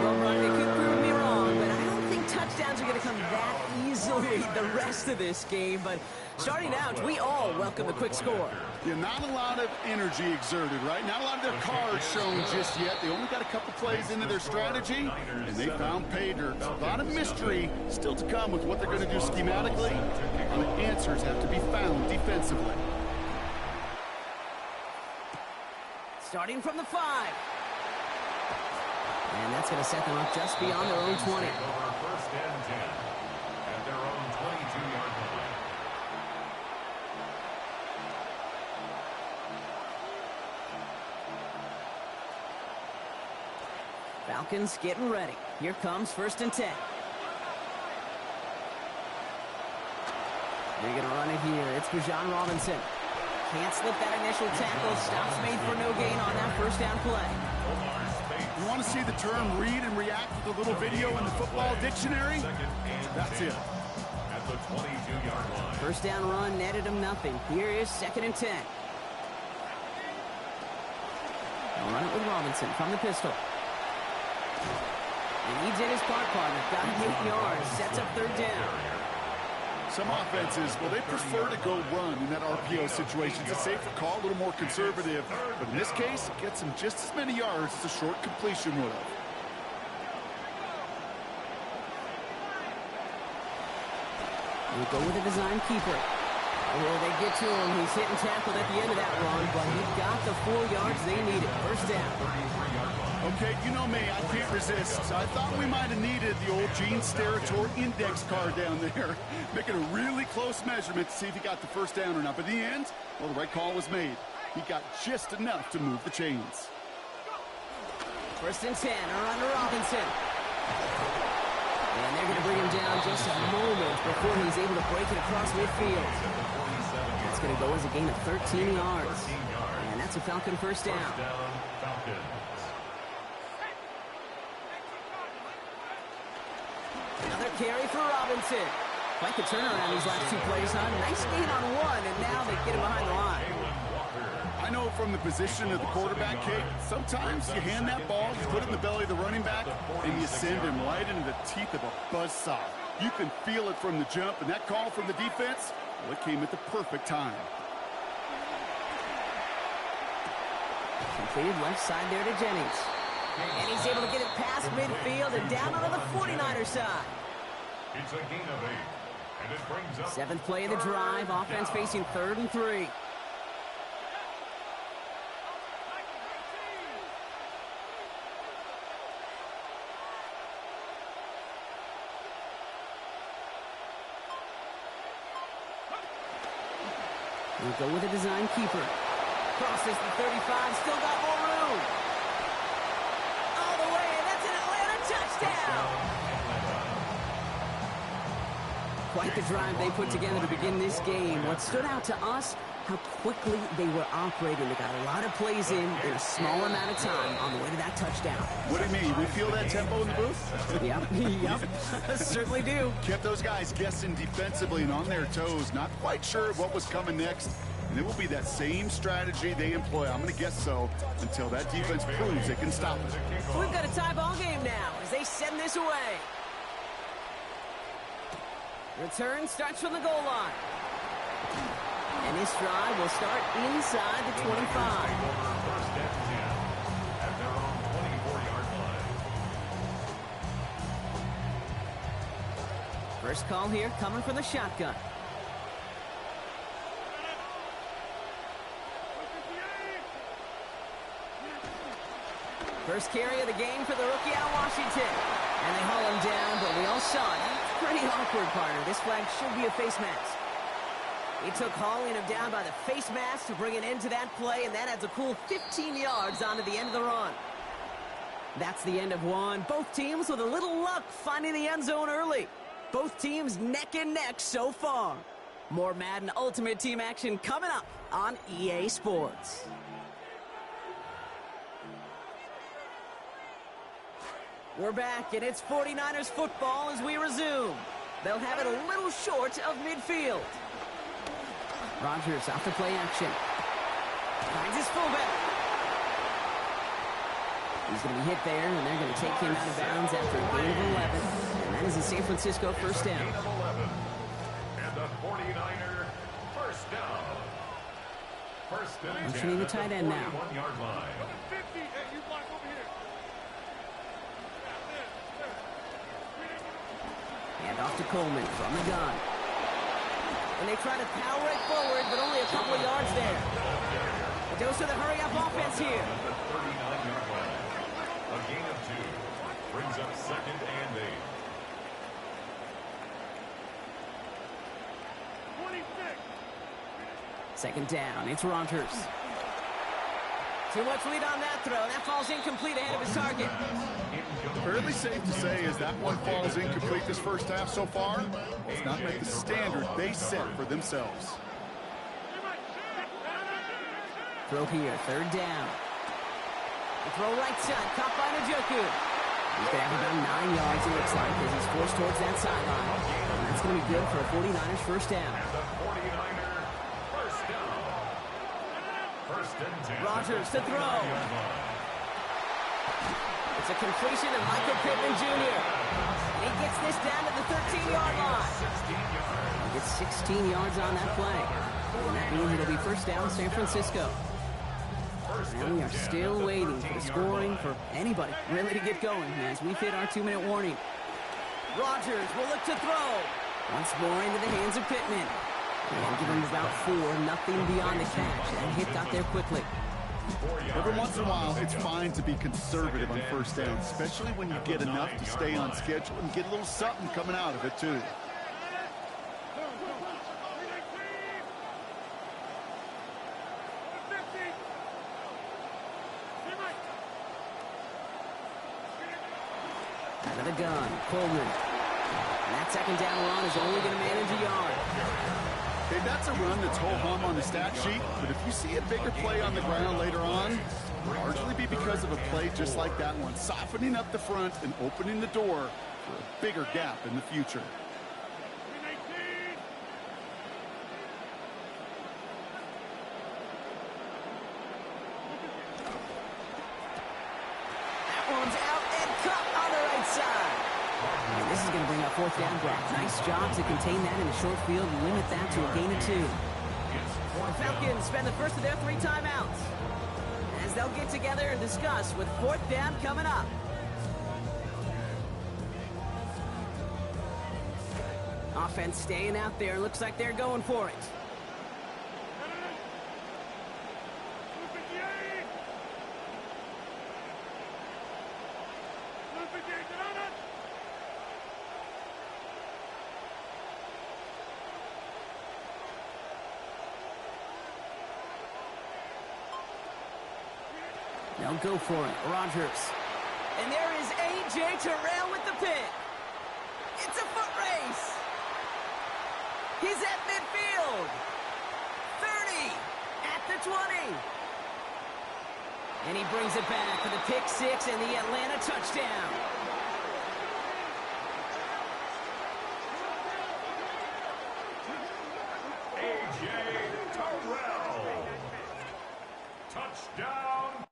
Speaker 1: Well, Brian, they could prove me wrong, but I don't think touchdowns are going to come that easily the rest of this game. But starting out, we all welcome the quick score.
Speaker 3: Yeah, not a lot of energy exerted, right? Not a lot of their cards shown just yet. They only got a couple plays into their strategy, and they found pay dirt. A lot of mystery still to come with what they're going to do schematically, and the answers have to be found defensively.
Speaker 1: Starting from the 5. And that's going to set them up just beyond their own 20.
Speaker 2: 1st and 10 at their own 22-yard line.
Speaker 1: Falcons getting ready. Here comes 1st and 10. They're going to run it here. It's Bijan Robinson. Can't slip that initial tackle. Stops made for no gain on that 1st down play.
Speaker 3: You want to see the term read and react with a little video in the football dictionary? That's it.
Speaker 2: At the 22-yard line.
Speaker 1: 1st down run netted him nothing. Here is 2nd and 10. They'll run it with Robinson from the pistol. And he did his part, partner. Got him 8 yards. Sets up 3rd down.
Speaker 3: Some offenses, well, they prefer to go run in that RPO situation. It's a safer call, a little more conservative. But in this case, it gets them just as many yards as a short completion would have.
Speaker 1: We'll go with a design keeper. Will they get to him? He's hit and tackled at the end of that run, but he got the 4 yards they needed. 1st down.
Speaker 3: Okay, you know me, I can't resist. I thought we might have needed the old Gene Steratore index card down there, making a really close measurement to see if he got the 1st down or not. But in the end, well, the right call was made. He got just enough to move the chains.
Speaker 1: 1st and 10, around to Robinson. And they're going to bring him down just a moment before he's able to break it across midfield. That's going to go as a gain of 13 yards. And that's a Falcon 1st down. Another carry for Robinson. Quite the turnaround these last 2 plays, huh? Nice gain on 1, and now they get him behind the line.
Speaker 3: I know from the position of the quarterback, Kate, sometimes you hand that ball, you put it in the belly of the running back, and you send him right into the teeth of a buzzsaw. You can feel it from the jump, and that call from the defense, well, it came at the perfect time.
Speaker 1: Completed left side there to Jennings. And he's able to get it past midfield and down onto the 49er side.
Speaker 2: It's a gain of 8. And it brings up
Speaker 1: 7th play of the drive. Offense facing 3rd and 3. We'll go with a design keeper. Crosses the 35, still got more room. All the way, and that's an Atlanta touchdown. Quite the drive they put together to begin this game. What stood out to us, how quickly they were operating. They got a lot of plays in a small amount of time on the way to that touchdown.
Speaker 3: What do you mean? We feel that tempo in the booth?
Speaker 1: Yep, certainly do.
Speaker 3: Kept those guys guessing defensively and on their toes, not quite sure what was coming next. And it will be that same strategy they employ, I'm going to guess so, until that defense proves it can stop it.
Speaker 1: So we've got a tie ball game now as they send this away. Return starts from the goal line. And this drive will start inside the 25.
Speaker 2: first and 10 at their own 24-yard line.
Speaker 1: First call here coming from the shotgun. First carry of the game for the rookie out of Washington. And they haul him down, but we all saw it. Pretty awkward, partner. This flag should be a face mask. He took hauling him down by the face mask to bring an end to that play, and that adds a cool 15 yards onto the end of the run. That's the end of one. Both teams with a little luck finding the end zone early. Both teams neck and neck so far. More Madden Ultimate Team action coming up on EA Sports. We're back, and it's 49ers football as we resume. They'll have it a little short of midfield. Rodgers off the play action. Finds his fullback. He's going to be hit there, and they're going to take him out of bounds after a gain of 11. And that is a San Francisco first down.
Speaker 2: Gain of 11. And the 49er first down. First and 10
Speaker 1: Motioning the tight end now.
Speaker 2: 41-yard line.
Speaker 1: And off to Coleman from the gun. And they try to power it forward, but only a couple of yards there. A dose of the hurry-up offense here.
Speaker 2: The 39-yard line. A gain of 2. Brings up 2nd and 8.
Speaker 1: Second down, it's Rodgers. Too much lead on that throw. That falls incomplete ahead of his target.
Speaker 3: Fairly safe to say as that one falls incomplete this first half so far, it's not met the standard they set for themselves.
Speaker 1: Throw here, third down. The throw right side, caught by Njoku. He's going to have about 9 yards, it looks like, as he's forced towards that sideline. And that's going to be good for a 49ers first down.
Speaker 2: The 49er first down. First and 10.
Speaker 1: Rodgers to throw. It's a completion of Michael Pittman Jr. He gets this down to the 13-yard line. He gets 16 yards on that play. And that means it'll be first down San Francisco. And we are still waiting for the scoring for anybody really to get going as we've hit our 2-minute warning. Rodgers will look to throw. Once more into the hands of Pittman. And give him about 4, nothing beyond the catch. That hit got there quickly.
Speaker 3: Every once in a while, it's fine to be conservative on first down, especially when you get enough to stay on schedule and get a little something coming out of it, too.
Speaker 1: Out of the gun, Coleman. And that second down run is only going to manage a yard.
Speaker 3: Okay, that's a run that's ho-hum on the stat sheet, but if you see a bigger play on the ground later on, it'll largely be because of a play just like that one, softening up the front and opening the door for a bigger gap in the future.
Speaker 1: That one's out and cut on the right side. And this is going to bring up fourth down, Brock. Nice job to contain that in the short field and limit that to a gain of 2. The Falcons spend the first of their 3 timeouts as they'll get together and discuss with fourth down coming up. Offense staying out there. Looks like they're going for it. They'll go for it. Rodgers. And there is A.J. Terrell with the pick. It's a foot race. He's at midfield. 30. At the 20. And he brings it back for the pick 6 and the Atlanta touchdown.
Speaker 2: A.J. Terrell. Touchdown.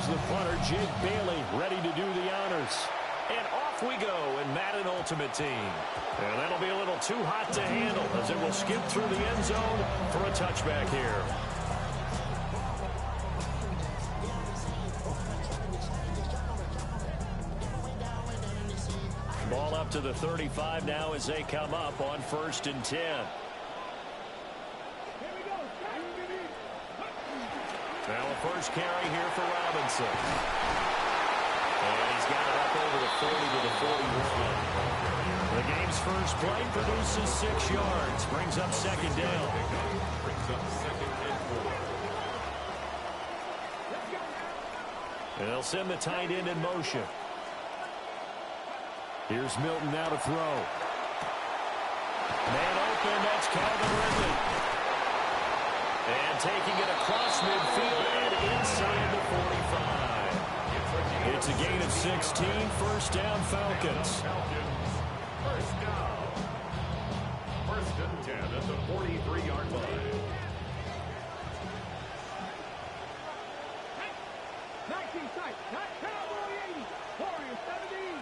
Speaker 4: The punter, Jake Bailey, ready to do the honors. And off we go in Madden Ultimate Team. And that'll be a little too hot to handle as it will skip through the end zone for a touchback here. Ball up to the 35 now as they come up on 1st and 10. Now a first carry here for Robinson. And he's got it up over the 40 to the 41. The game's first play produces 6 yards. Brings up 2nd down.
Speaker 2: Brings up 2nd and 4.
Speaker 4: And they'll send the tight end in motion. Here's Milton now to throw. Man open, that's Calvin Ridley. And taking it across midfield and inside the 45. It's a gain of 16, 1st down Falcons.
Speaker 2: First down. 1st and 10 at the 43-yard line.
Speaker 6: 19 sight, not Cowboy 80, Warrior 17.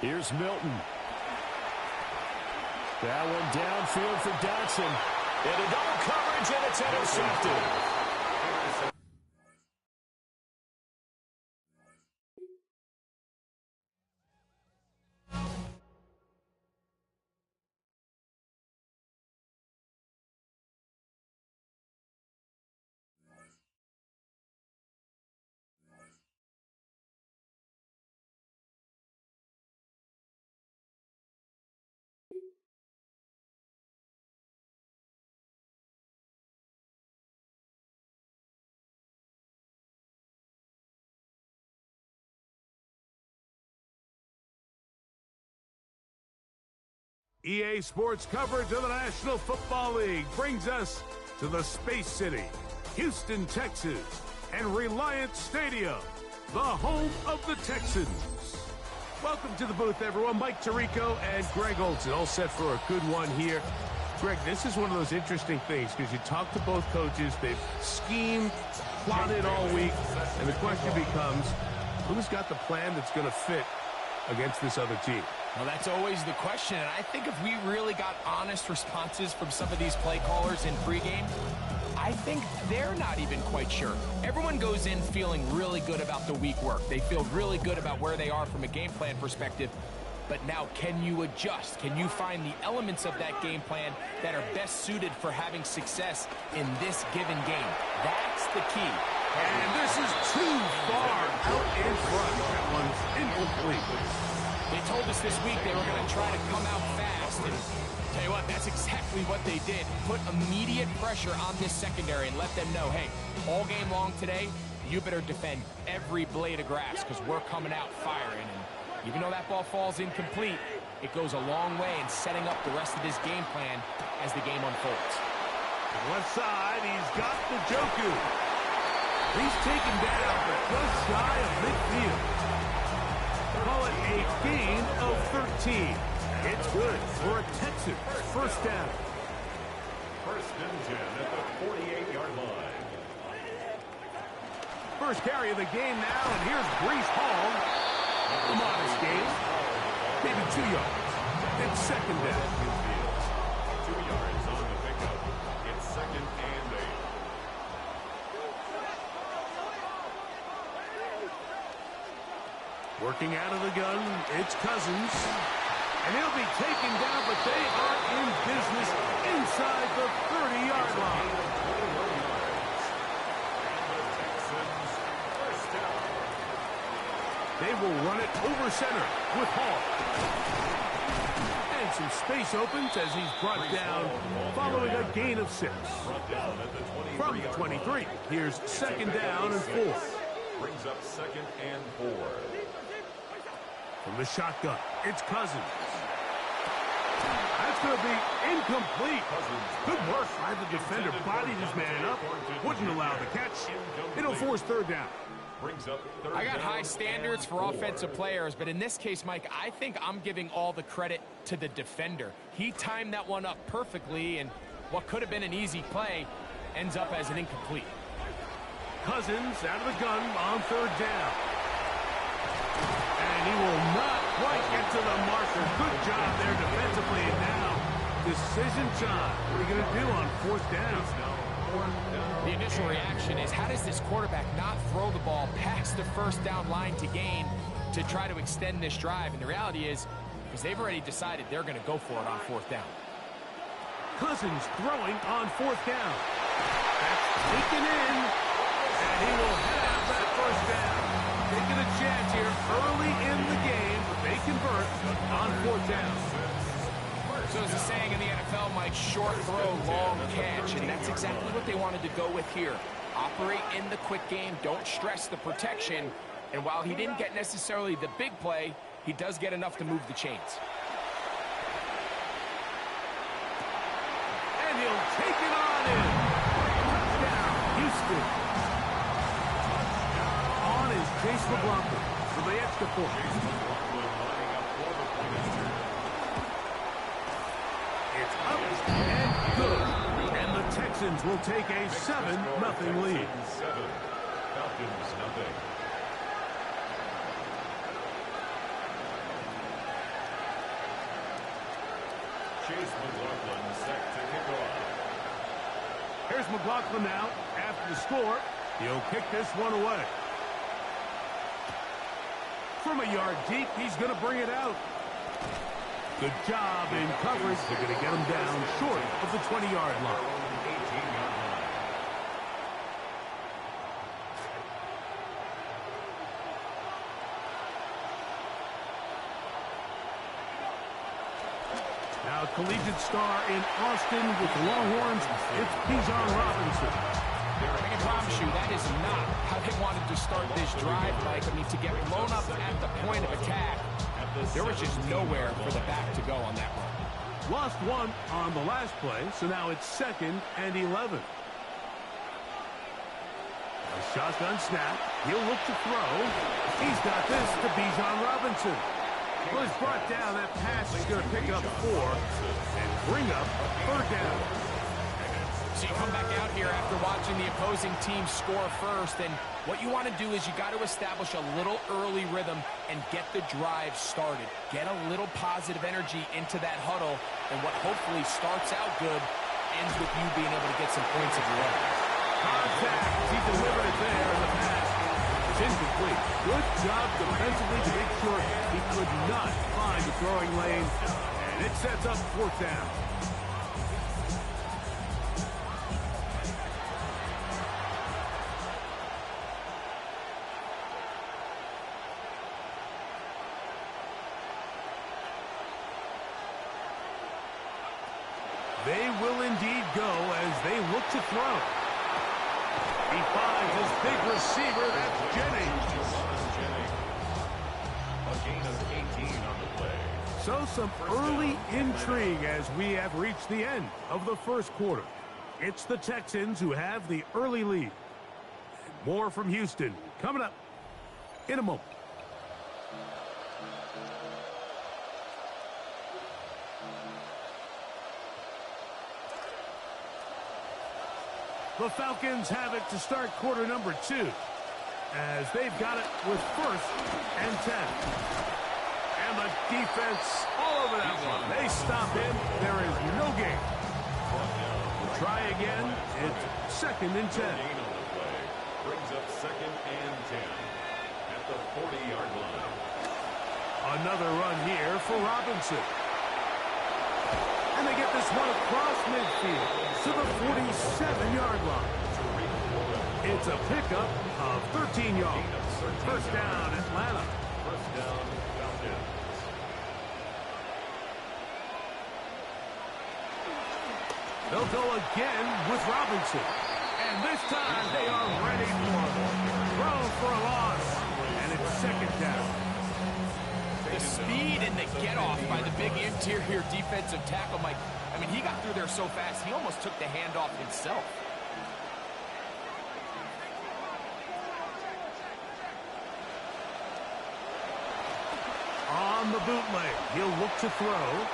Speaker 4: Here's Milton. That one downfield for Dotson. And a double coverage, and it's intercepted.
Speaker 7: EA Sports coverage of the National Football League brings us to the Space City, Houston, Texas, and Reliant Stadium, the home of the Texans. Welcome to the booth, everyone. Mike Tirico and Greg Olsen, all set for a good one here. Greg, this is one of those interesting things because you talk to both coaches. They've schemed, plotted all week, and the question becomes, who's got the plan that's going to fit against this other team?
Speaker 8: Well, that's always the question, and I think if we really got honest responses from some of these play callers in pregame, I think they're not even quite sure. Everyone goes in feeling really good about the week work. They feel really good about where they are from a game plan perspective. But now, can you adjust? Can you find the elements of that game plan that are best suited for having success in this given game? That's the key.
Speaker 7: And this is too far out in front. That one's incomplete.
Speaker 8: They told us this week they were going to try to come out fast, and tell you what, that's exactly what they did. Put immediate pressure on this secondary and let them know, hey, all game long today, you better defend every blade of grass because we're coming out firing. And even though that ball falls incomplete, it goes a long way in setting up the rest of this game plan as the game unfolds.
Speaker 7: Left side, he's got the Njoku. He's taken down, but just shy of midfield. Call it a gain of 13. It's good for a Texans first down.
Speaker 2: 1st and 10 at the 48-yard line.
Speaker 7: First carry of the game now, and here's Breece Hall. A modest gain, maybe 2 yards. It's 2nd down.
Speaker 2: 2 yards on the pickup. It's 2nd and 8.
Speaker 7: Working out of the gun, it's Cousins. And he'll be taken down, but they are in business inside the 30-yard line. They will run it over center with Hall. And some space opens as he's brought down following a gain of 6. From the 23, here's 2nd down and 4.
Speaker 2: Brings up 2nd and 4.
Speaker 7: From the shotgun, it's Cousins. That's going to be incomplete. Good work by the defender. Bodied his man up. Wouldn't allow the catch. It'll force 3rd down.
Speaker 8: I got high standards for offensive players, but in this case, Mike, I think I'm giving all the credit to the defender. He timed that one up perfectly, and what could have been an easy play ends up as an incomplete.
Speaker 7: Cousins out of the gun on 3rd down. And he will not quite get to the marker. Good job there defensively. And now, decision time. What are you going to do on 4th down?
Speaker 8: The initial reaction is, how does this quarterback not throw the ball past the 1st down line to gain to try to extend this drive. And the reality is they've already decided they're going to go for it on 4th down.
Speaker 7: Cousins throwing on 4th down. That's taken in, and he will have that 1st down. Taking a chance here early in the game, but they convert on 4th down.
Speaker 8: So as the saying in the NFL, Mike, short throw, long catch, and that's exactly what they wanted to go with here. Operate in the quick game, don't stress the protection, and while he didn't get necessarily the big play, he does get enough to move the chains.
Speaker 7: And he'll take it on in. Touchdown, Houston. On is Chase McLaughlin for the extra point. It's up and good. And the Texans will take a 7-0 lead.
Speaker 2: 7, Falcons nothing. Chase McLaughlin set to kick off.
Speaker 7: Here's McLaughlin now. After the score, he'll kick this one away. From a yard deep, he's going to bring it out. Good job in coverage. They're going to get him down short of the 20-yard line.
Speaker 2: 18-yard line.
Speaker 7: Now, collegiate star in Austin with the Longhorns, it's Bijan Robinson.
Speaker 8: I can promise you that is not how they wanted to start this drive, Mike. I mean, to get blown up at the point of attack, there was just nowhere for the back to go on that run.
Speaker 7: Lost one on the last play, so now it's 2nd and 11. A shotgun snap. He'll look to throw. He's got this to Bijan Robinson. Well, he's brought down. That pass is going to pick up 4 and bring up 3rd down.
Speaker 8: So you come back out here after watching the opposing team score first, and what you want to do is you got to establish a little early rhythm and get the drive started. Get a little positive energy into that huddle, and what hopefully starts out good ends with you being able to get some points of your own.
Speaker 7: Contact. He delivered it there in the pass. It's incomplete. Good job defensively to make sure he could not find the throwing lane, and it sets up 4th down. They will indeed go as they look to throw. He finds his big receiver, that's Jennings.
Speaker 2: A gain of 18 on the play.
Speaker 7: So some early intrigue as we have reached the end of the 1st quarter. It's the Texans who have the early lead. More from Houston coming up in a moment. The Falcons have it to start quarter number 2 as they've got it with 1st and 10. And the defense all over that one. They stop him. There is no gain. We'll try again. It's 2nd and 10.
Speaker 2: Gain on the play brings up 2nd and 10 at the 40-yard line.
Speaker 7: Another run here for Robinson. And they get this one across midfield to the 47-yard line. It's a pickup of 13 yards. 1st down, Atlanta.
Speaker 2: 1st down, Falcons.
Speaker 7: They'll go again with Robinson. And this time they are ready for it. Throw for a loss. And it's 2nd down.
Speaker 8: The speed and the get-off by the big interior defensive tackle, Mike. I mean, he got through there so fast, he almost took the handoff himself.
Speaker 7: On the bootleg, he'll look to throw.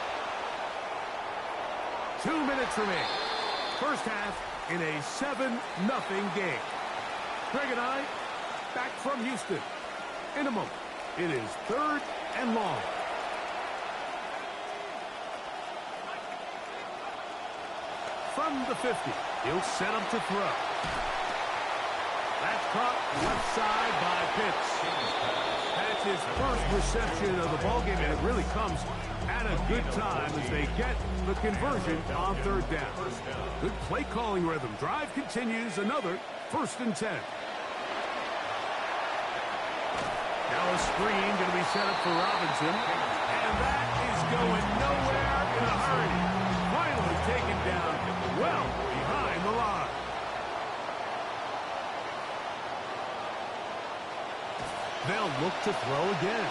Speaker 7: 2 minutes remaining. 1st half in a 7-0 game. Greg and I back from Houston in a moment. It is 3rd and long. From the 50, he'll set up to throw. That's caught left side by Pitts. That's gets his first reception of the ballgame, and it really comes at a good time as they get the conversion on third down. Good play calling rhythm. Drive continues. Another 1st and 10. Now a screen going to be set up for Robinson. And that is going nowhere in a hurry. Finally taken down well behind the line. They'll look to throw again.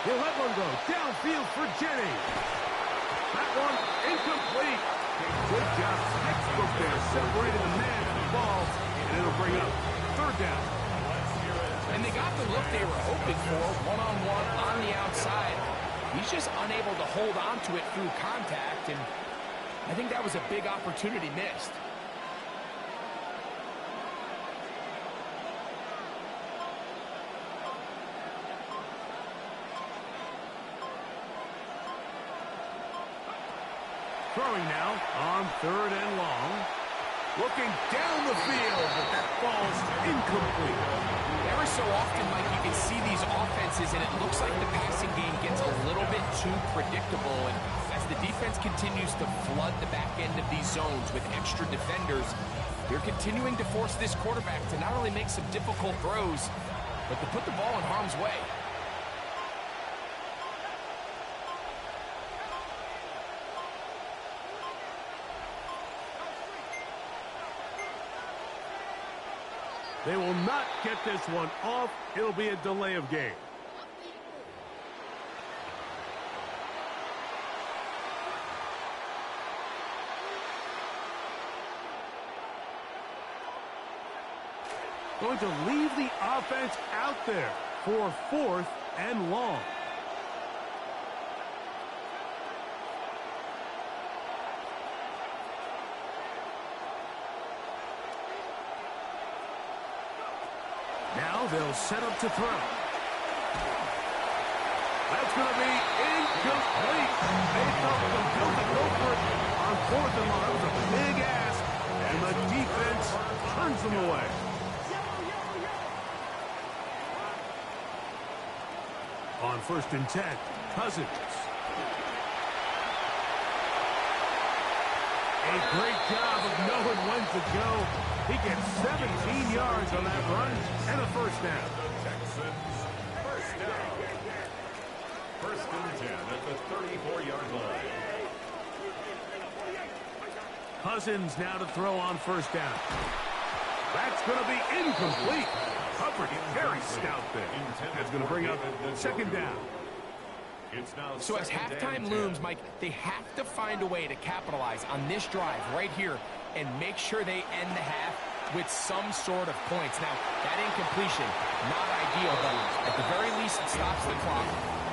Speaker 7: He'll let one go downfield for Jennings. That one incomplete. Good job, textbook there, separating the man and the ball, and it'll bring up 3rd down.
Speaker 8: And they got the look they were hoping for, one-on-one on the outside. He's just unable to hold on to it through contact, and I think that was a big opportunity missed.
Speaker 7: Throwing now on 3rd and long. Looking down the field, but that ball's incomplete.
Speaker 8: Every so often, Mike, you can see these offenses, and it looks like the passing game gets a little bit too predictable. And as the defense continues to flood the back end of these zones with extra defenders, they're continuing to force this quarterback to not only make some difficult throws, but to put the ball in harm's way.
Speaker 7: They will not get this one off. It'll be a delay of game. Going to leave the offense out there for 4th and long. Now they'll set up to throw. That's going to be incomplete. They felt compelled to go for it on 4th and long. That was a big ask, and the defense turns them away. On 1st and 10, Cousins. A great job of knowing when to go. He gets 17 yards on that run and a 1st down.
Speaker 2: Texans, 1st down. 1st and 10 at the 34-yard line.
Speaker 7: Cousins now to throw on 1st down. That's going to be incomplete. Coverage very stout there. That's going to bring up 2nd down.
Speaker 8: So as halftime looms, Mike, they have to find a way to capitalize on this drive right here and make sure they end the half with some sort of points. Now, that incompletion, not ideal, but at the very least, it stops the clock.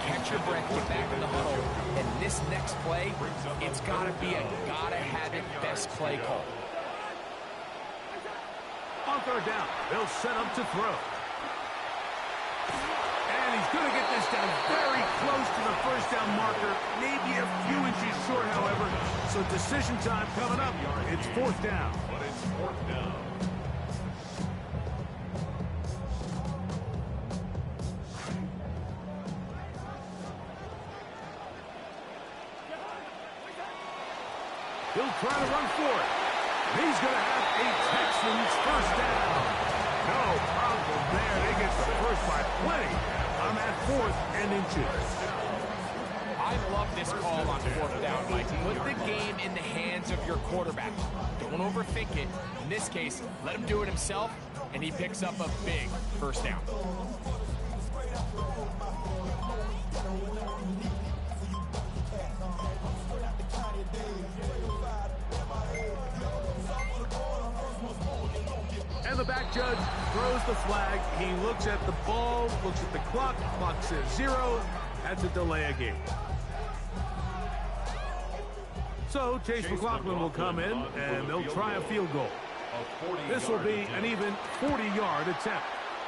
Speaker 8: Catch your breath, get back in the huddle, and this next play, it's got to be a gotta-have-it best play call.
Speaker 7: On 3rd down, they'll set up to throw. And he's going to get this down very close to the 1st down marker. Maybe a few inches short, however. So decision time coming up. It's 4th down.
Speaker 2: But it's 4th down.
Speaker 7: He'll try to run for it. He's going to have a Texans 1st down. No problem there. They get the 1st by plenty on that 4th and inches.
Speaker 8: I love this call on 4th down, Mike. Put the game in the hands of your quarterback. Don't overthink it. In this case, let him do it himself, and he picks up a big 1st down.
Speaker 7: And the back judge throws the flag. He looks at the ball, looks at the clock. Clock says 0. That's a delay of game. So Chase McLaughlin will come in, and they'll try a field goal. This will be an even 40-yard attempt.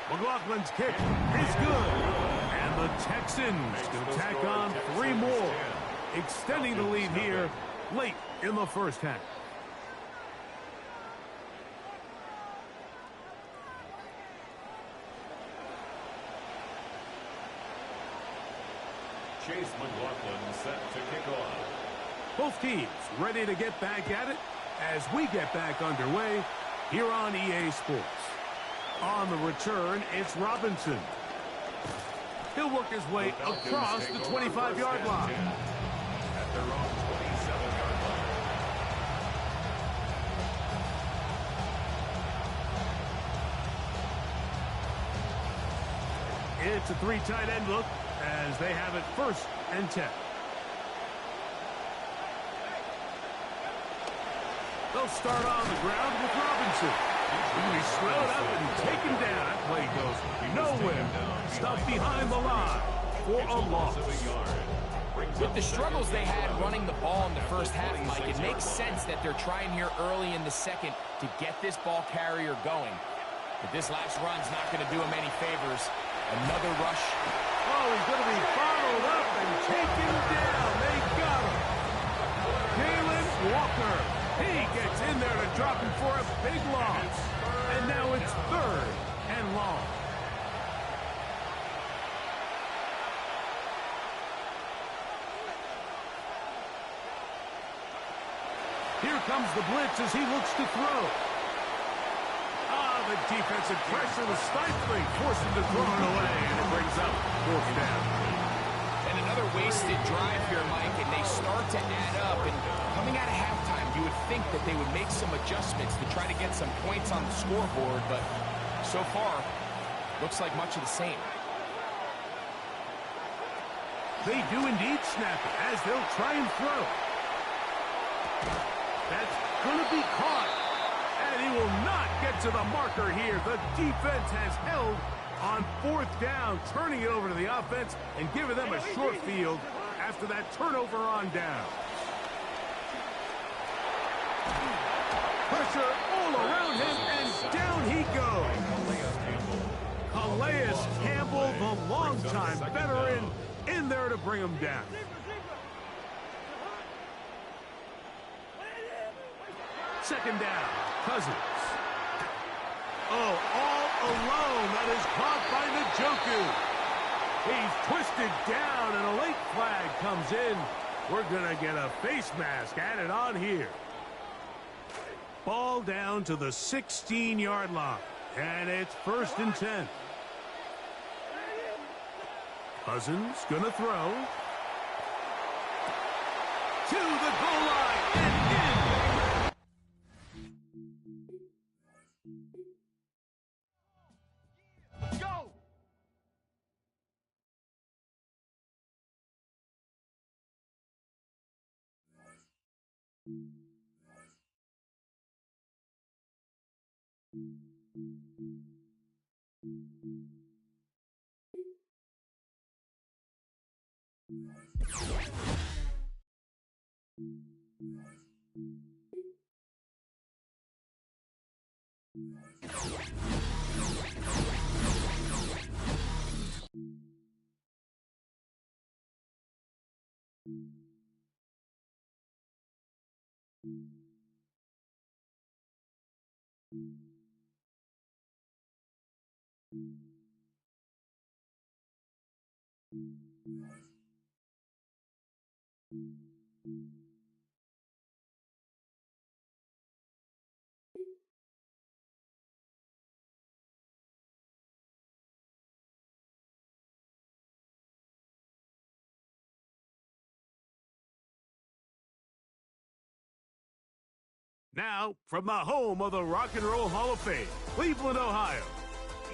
Speaker 7: McLaughlin's kick is good. And the Texans can tack on 3 more, extending the lead here late in the 1st half.
Speaker 2: Chase McLaughlin set to kick off.
Speaker 7: Both teams ready to get back at it as we get back underway here on EA Sports. On the return, it's Robinson. He'll work his way across the 25-yard line.
Speaker 2: At their own 27-yard line.
Speaker 7: It's a 3 tight end look as they have it 1st and 10. They'll start on the ground with Robinson. He'll be slowed up and taken down. That play goes nowhere. Stuck behind the line for a loss.
Speaker 8: With the struggles they had running the ball in the first half, Mike, it makes sense that they're trying here early in the second to get this ball carrier going. But this last run's not going to do him any favors. Another rush.
Speaker 7: Oh, he's going to be followed up and taken down. They got him. Jalen Walker. He gets in there to drop him for a big loss. And now it's 3rd and long. Here comes the blitz as he looks to throw. The defensive pressure was stifling, forced him to throw it away, and it brings up 4th down.
Speaker 8: And another wasted drive here, Mike, and they start to add up. And coming out of halftime, you would think that they would make some adjustments to try to get some points on the scoreboard, but so far, looks like much of the same.
Speaker 7: They do indeed snap it as they'll try and throw. That's going to be caught. And he will not get to the marker here. The defense has held on 4th down, turning it over to the offense and giving them a short field after that turnover on down. Pressure all around him, and down he goes. Calais Campbell, the longtime veteran, in there to bring him down. Second down, Cousins. Oh, all alone. That is caught by Njoku. He's twisted down, and a late flag comes in. We're going to get a face mask added on here. Ball down to the 16-yard line, and it's 1st and 10. Cousins going to throw. To the goal line, and in. Go! Now, from the home of the Rock and Roll Hall of Fame, Cleveland, Ohio,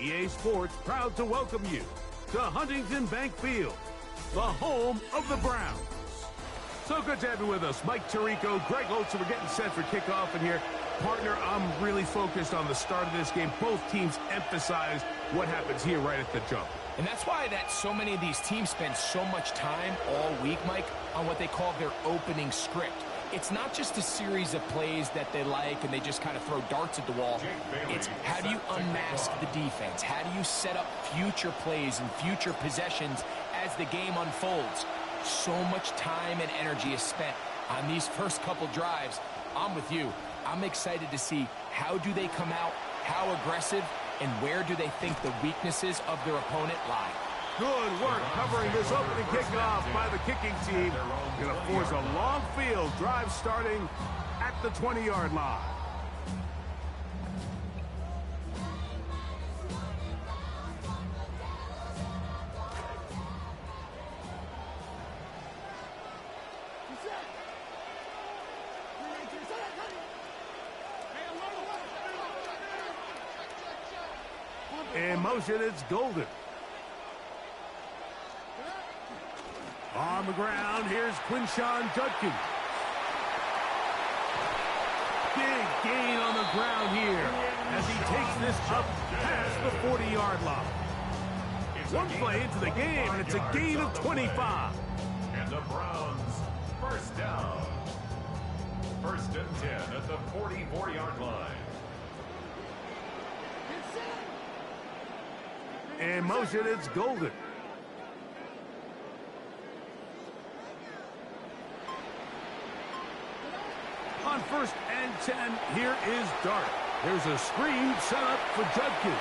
Speaker 7: EA Sports proud to welcome you to Huntington Bank Field, the home of the Browns. So good to have you with us. Mike Tirico, Greg Olsen, we're getting set for kickoff in here. Partner, I'm really focused on the start of this game. Both teams emphasize what happens here right at the jump.
Speaker 8: And that's why that so many of these teams spend so much time all week, Mike, on what they call their opening script. It's not just a series of plays that they like and they just kind of throw darts at the wall. It's how do you unmask the defense? How do you set up future plays and future possessions as the game unfolds? So much time and energy is spent on these first couple drives. I'm with you. I'm excited to see how do they come out, how aggressive, and where do they think the weaknesses of their opponent lie.
Speaker 7: Good work covering this opening kickoff by the kicking team. Going to force a long field drive starting at the 20-yard line. In motion, it's Golden. On the ground, here's Quinshon Judkins. Big gain on the ground here as he takes this up past the 40-yard line. One play into the game, and it's a gain of 25.
Speaker 2: And the Browns, first down. First and 10 at the 44-yard line.
Speaker 7: In motion, it's Golden. On first and 10, here is Dart. There's a screen set up for Judkins.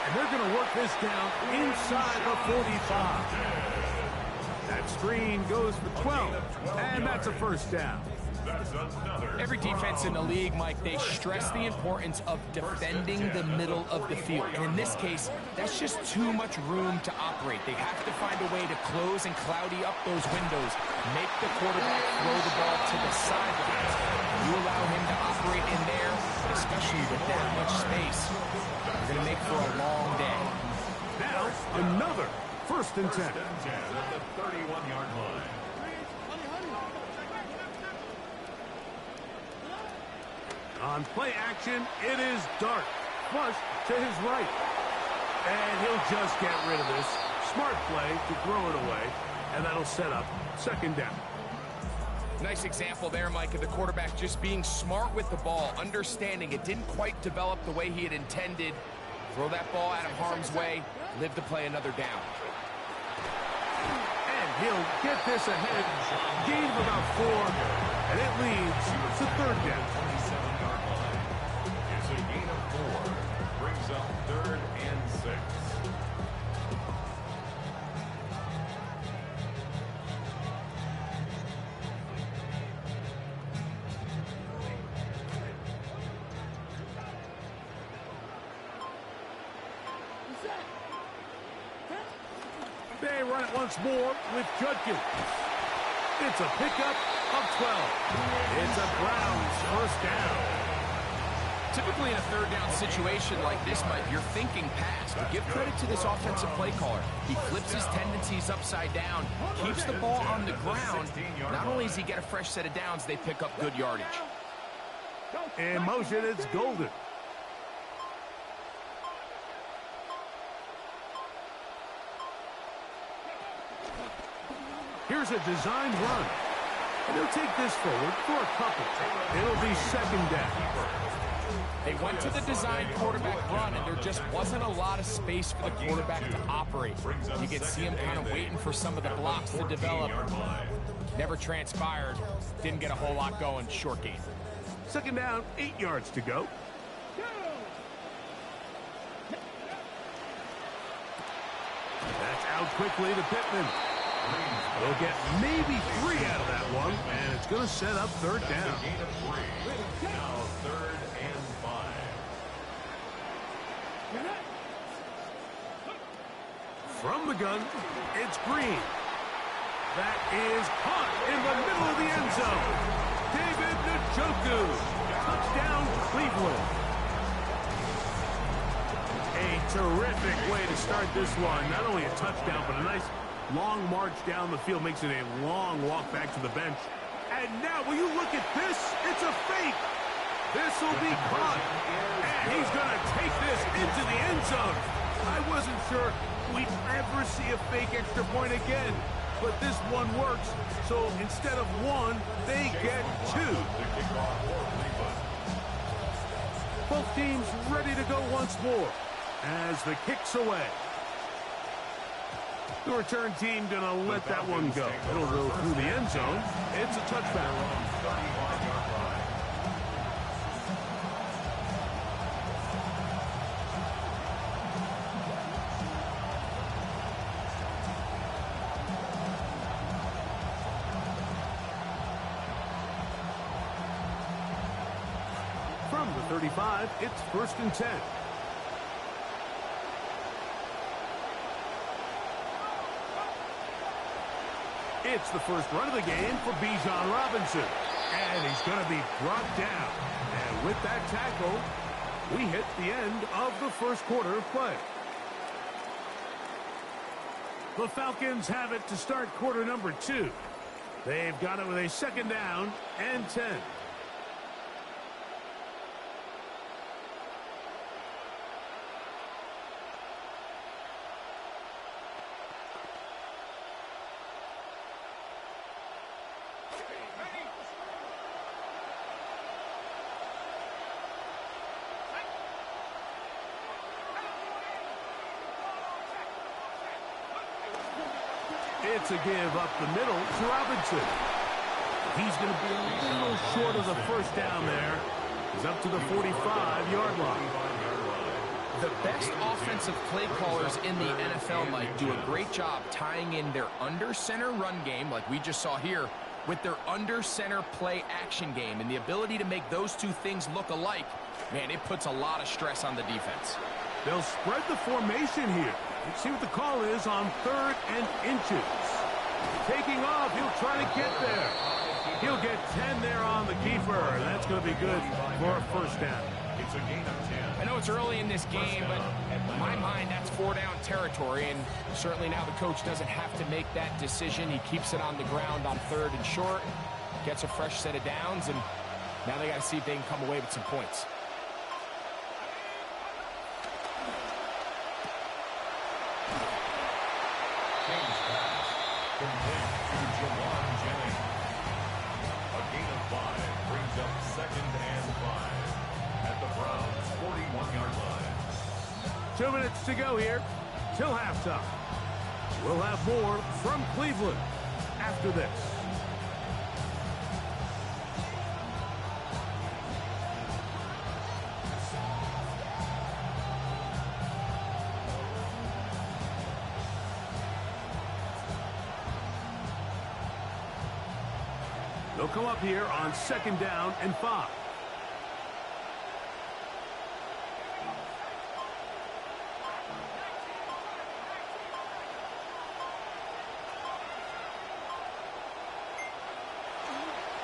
Speaker 7: And they're going to work this down inside the 45. That screen goes for 12, and that's a first down.
Speaker 8: Every defense in the league, Mike, they stress the importance of defending the middle of the field. And in this case, that's just too much room to operate. They have to find a way to close and cloudy up those windows, make the quarterback throw the ball to the sidelines. You allow him to operate in there, especially with that much space, you're going to make for a long day.
Speaker 7: Now, another first and 10.
Speaker 2: First and 10 at the 31-yard line.
Speaker 7: On play action, it is Dart. Flush to his right. And he'll just get rid of this. Smart play to throw it away. And that'll set up second down.
Speaker 8: Nice example there, Mike, of the quarterback just being smart with the ball, understanding it didn't quite develop the way he had intended. Throw that ball out of harm's way, live to play another down.
Speaker 7: And he'll get this ahead. Gain of about 4. And it leads to third down.
Speaker 2: 27-yard line. It's a gain of 4. Brings up third and 6.
Speaker 7: They run it once more with Judkins. It's a pickup of 12. It's a Browns first down.
Speaker 8: Typically in a third down situation like this, Mike, you're thinking pass. But give credit to this offensive play caller. He flips his tendencies upside down, keeps the ball on the ground. Not only does he get a fresh set of downs, they pick up good yardage.
Speaker 7: In motion, it's Golden. Here's a designed run. And they'll take this forward for a couple. It'll be second down.
Speaker 8: They went to the designed quarterback run, and there just wasn't a lot of space for the quarterback to operate. You could see him kind of waiting for some of the blocks to develop. Never transpired. Didn't get a whole lot going. Short game.
Speaker 7: Second down, 8 yards to go. That's out quickly to Pittman. They'll get maybe 3 out of that one, and it's going to set up third down.
Speaker 2: Gain of 3. Now third and 5.
Speaker 7: From the gun, it's Green. That is caught in the middle of the end zone. David Njoku. Touchdown, Cleveland. A terrific way to start this one. Not only a touchdown, but a nice long march down the field. Makes it a long walk back to the bench. And now, will you look at this? It's a fake. This will be caught. And he's going to take this into the end zone. I wasn't sure we'd ever see a fake extra point again. But this one works. So instead of 1, they get 2. Both teams ready to go once more as the kick's away. The return team going to let that one go. It'll go through the end zone. It's a touchback. 35, it's 1st and 10. It's the first run of the game for Bijan Robinson. And he's going to be brought down. And with that tackle, we hit the end of the first quarter of play. The Falcons have it to start quarter number 2. They've got it with a 2nd down and 10. It's a give up the middle to Robinson. He's going to be a little short of the first down there. He's up to the 45-yard line.
Speaker 8: The best offensive play callers in the NFL, Mike, do a great job tying in their under-center run game, like we just saw here, with their under-center play action game. And the ability to make those two things look alike, man, it puts a lot of stress on the defense.
Speaker 7: They'll spread the formation here. Let's see what the call is on 3rd and inches. Taking off, he'll try to get there. He'll get 10 there on the keeper, and that's going to be good for a first down.
Speaker 2: It's a gain of 10.
Speaker 8: I know it's early in this game, but in my mind, that's 4-down territory, and certainly now the coach doesn't have to make that decision. He keeps it on the ground on 3rd and short, gets a fresh set of downs, and now they got to see if they can come away with some points.
Speaker 2: A gain of 5 brings up 2nd and 5 at the Browns' 41-yard line.
Speaker 7: 2 minutes to go here till halftime. We'll have more from Cleveland after this. They'll come up here on 2nd down and 5.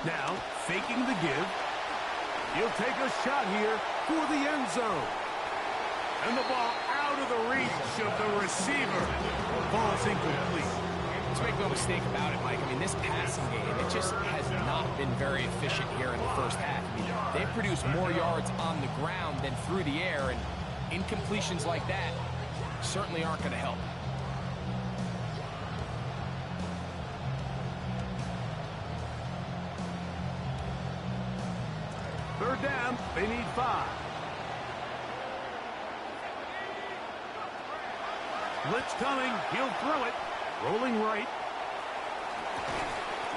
Speaker 7: Now, faking the give. He'll take a shot here for the end zone. And the ball out of the reach of the receiver. Ball's incomplete.
Speaker 8: Let's make no mistake about it, Mike. I mean, this passing game, it just has not been very efficient here in the first half. I mean, they've produced more yards on the ground than through the air, and incompletions like that certainly aren't going to help.
Speaker 7: Third down, they need 5. Blitz coming, he'll throw it. Rolling right.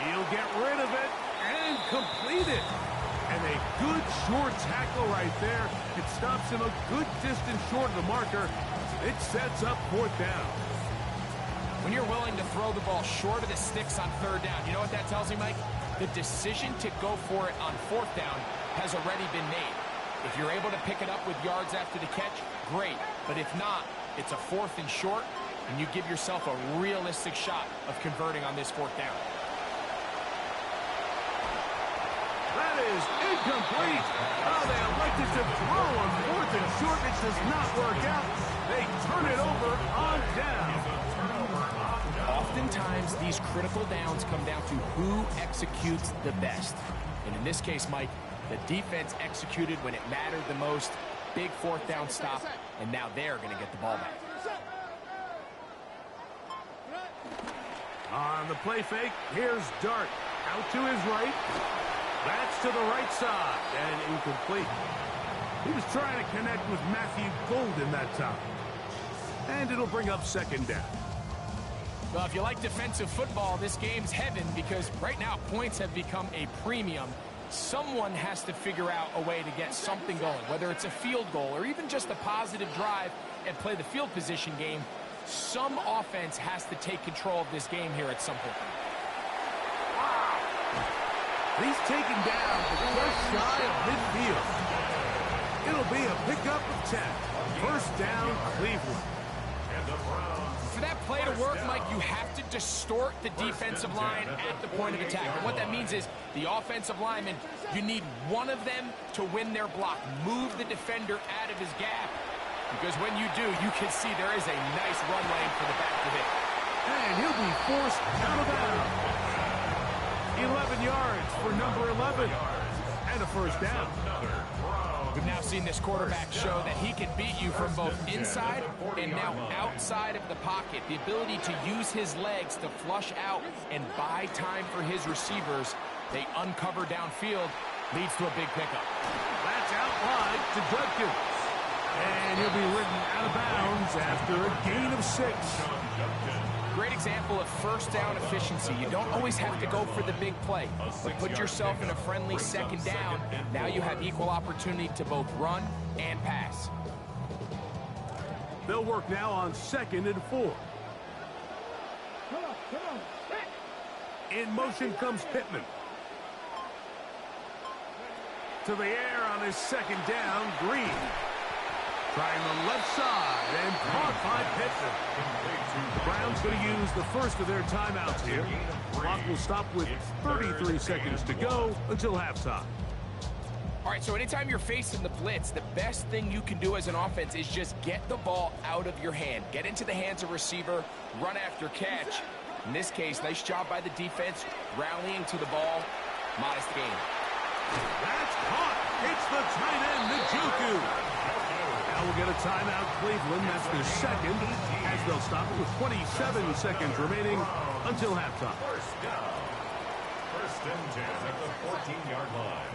Speaker 7: He'll get rid of it and complete it. And a good short tackle right there. It stops him a good distance short of the marker. It sets up 4th down.
Speaker 8: When you're willing to throw the ball short of the sticks on 3rd down, you know what that tells me, Mike? The decision to go for it on 4th down has already been made. If you're able to pick it up with yards after the catch, great. But if not, it's a 4th and short, and you give yourself a realistic shot of converting on this 4th down.
Speaker 7: That is incomplete. Oh, they elected to throw on 4th and short. It does not work out. They turn it over on down.
Speaker 8: Oftentimes, these critical downs come down to who executes the best. And in this case, Mike, the defense executed when it mattered the most. Big 4th down stop, and now they're going to get the ball back.
Speaker 7: On the play fake, here's Dart. Out to his right. That's to the right side, and incomplete. He was trying to connect with Matthew Golden that time. And it'll bring up 2nd down.
Speaker 8: Well, if you like defensive football, this game's heaven, because right now points have become a premium. Someone has to figure out a way to get something going, whether it's a field goal or even just a positive drive and play the field position game. Some offense has to take control of this game here at some point.
Speaker 7: He's taken down just shy of midfield. It'll be a pickup of 10. First down, Cleveland.
Speaker 2: And the Browns.
Speaker 8: For that play to work, Mike, you have to distort the defensive line at the point of attack. And what that means is the offensive lineman, you need one of them to win their block. Move the defender out of his gap. Because when you do, you can see there is a nice run lane for the back to hit.
Speaker 7: And he'll be forced out of bounds. 11 yards for number 11. And a first down.
Speaker 8: We've now seen this quarterback show that he can beat you from both inside and now outside of the pocket. The ability to use his legs to flush out and buy time for his receivers. They uncover downfield, leads to a big pickup.
Speaker 7: That's out wide to Judkins. And he'll be ridden out of bounds after a gain of 6.
Speaker 8: Great example of first down efficiency. You don't always have to go for the big play, but put yourself in a friendly second down. Now you have equal opportunity to both run and pass.
Speaker 7: They'll work now on 2nd and 4. In motion comes Pittman. To the air on his second down, Green. Trying the left side and caught by Pittman. The Browns going to use the first of their timeouts here. Clock will stop with 33 seconds to go until halftime.
Speaker 8: All right, so anytime you're facing the blitz, the best thing you can do as an offense is just get the ball out of your hand. Get into the hands of receiver, run after catch. In this case, nice job by the defense, rallying to the ball. Modest gain.
Speaker 7: That's caught. It's the tight end, Njoku. Now we'll get a timeout, Cleveland. That's their second, as they'll stop it with 27 seconds remaining until halftime.
Speaker 2: First down. First and 10 at the 14-yard line.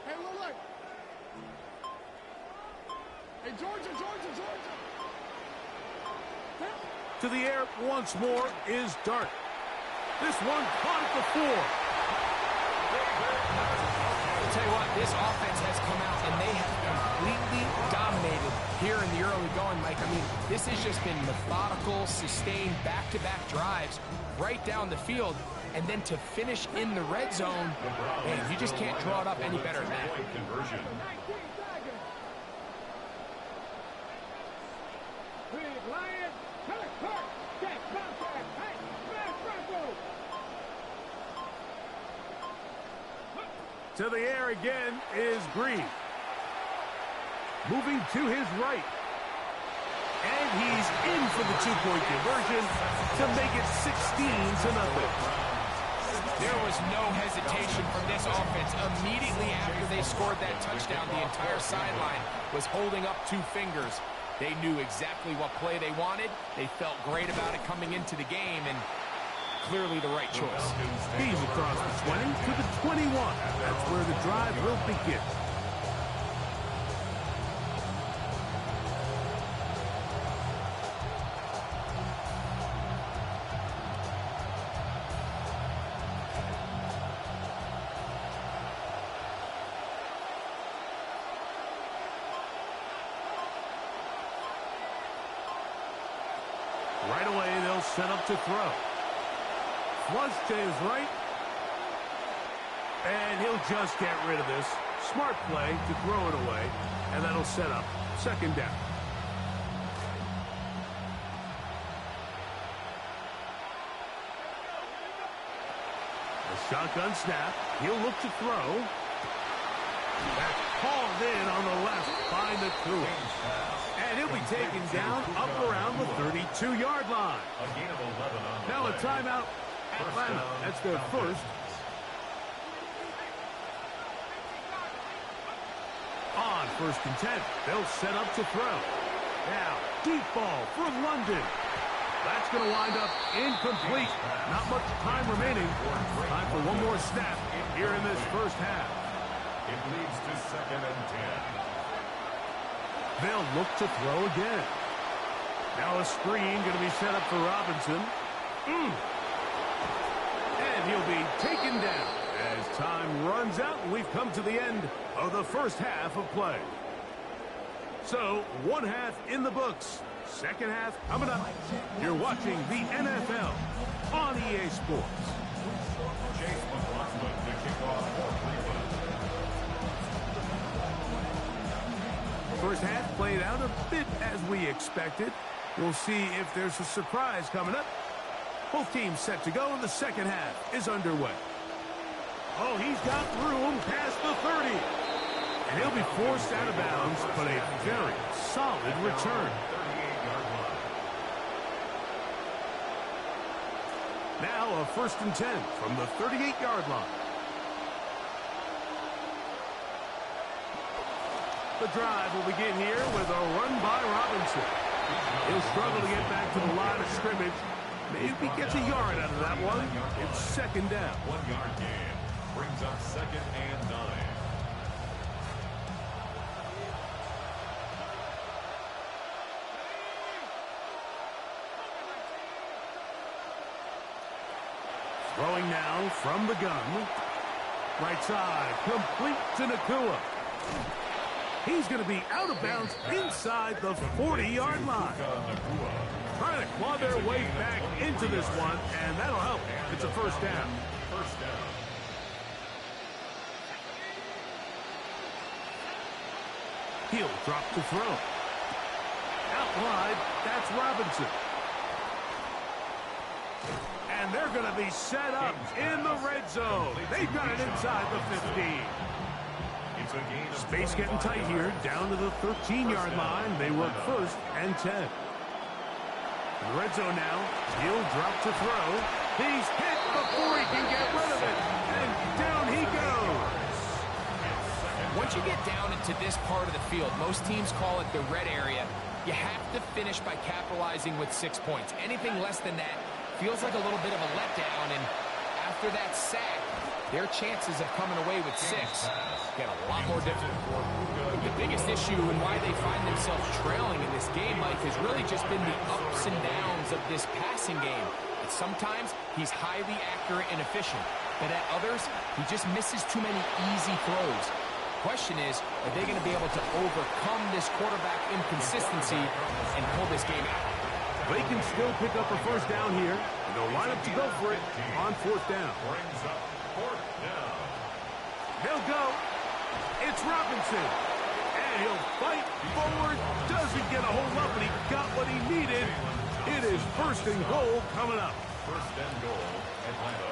Speaker 6: Hey, look. Hey, Georgia.
Speaker 7: To the air once more is Dart. This one caught at the 4.
Speaker 8: I'll tell you what, this offense has come out and they have completely dominated here in the early going, Mike. I mean, this has just been methodical, sustained, back-to-back drives right down the field. And then to finish in the red zone, man, you just can't draw it up any better than that.
Speaker 2: Conversion.
Speaker 7: To the air again is Green. Moving to his right. And he's in for the two-point conversion to make it 16-0.
Speaker 8: There was no hesitation from this offense. Immediately after they scored that touchdown, the entire sideline was holding up 2 fingers. They knew exactly what play they wanted. They felt great about it coming into the game, and clearly the right choice.
Speaker 7: He's across the 20 to the 21. That's where the drive will begin. Right away, they'll set up to throw. Flush to his right. And he'll just get rid of this. Smart play to throw it away. And that'll set up second down. A shotgun snap. He'll look to throw. That's called in on the left by Nakua. And he'll be taken down up around the 32-yard line. Now a timeout. Atlanta, that's their first. On 1st and 10, they'll set up to throw. Now, deep ball for London. That's going to wind up incomplete. Not much time remaining. Time for one more snap here in this first half.
Speaker 2: It leads to 2nd and 10.
Speaker 7: They'll look to throw again. Now a screen going to be set up for Robinson. And he'll be taken down as time runs out and we've come to the end of the first half of play. So, one half in the books. Second half coming up. You're watching the NFL on EA Sports.
Speaker 2: Chase McLaughlin to kick off for Cleveland.
Speaker 7: First half played out a bit as we expected. We'll see if there's a surprise coming up. Both teams set to go, and the second half is underway. Oh, he's got room past the 30. And he'll be forced out of bounds, but a very solid return.
Speaker 2: 38-yard line.
Speaker 7: Now a 1st and 10 from the 38-yard line. The drive will begin here with a run by Robinson. He'll struggle to get back to the line of scrimmage. Maybe gets a yard out of that one. It's second down.
Speaker 2: 1-yard gain brings up 2nd and 9.
Speaker 7: Throwing now from the gun. Right side, complete to Nacua. He's going to be out of bounds inside the 40-yard line. Trying to claw their way back into this one, and that'll help. It's a first down.
Speaker 2: First down.
Speaker 7: He'll drop to throw. Out wide, that's Robinson. And they're going to be set up in the red zone. They've got it inside the 15. Space getting tight here, down to the 13-yard line. They work 1st and 10. In the red zone now, he'll drop to throw. He's hit before he can get rid of it, and down he goes.
Speaker 8: Once you get down into this part of the field, most teams call it the red area. You have to finish by capitalizing with 6 points. Anything less than that feels like a little bit of a letdown, and after that sack, their chances of coming away with 6 get a lot more difficult. The biggest issue and why they find themselves trailing in this game, Mike, has really just been the ups and downs of this passing game. And sometimes he's highly accurate and efficient, but at others, he just misses too many easy throws. The question is, are they going to be able to overcome this quarterback inconsistency and pull this game out?
Speaker 7: They can still pick up a first down here, and they'll line up to go for it on 4th down.
Speaker 2: Brings up 4th down.
Speaker 7: He'll go. It's Robinson. And he'll fight forward. Doesn't get a hold up, but he got what he needed. It is 1st and goal coming up.
Speaker 2: 1st and goal, Atlanta.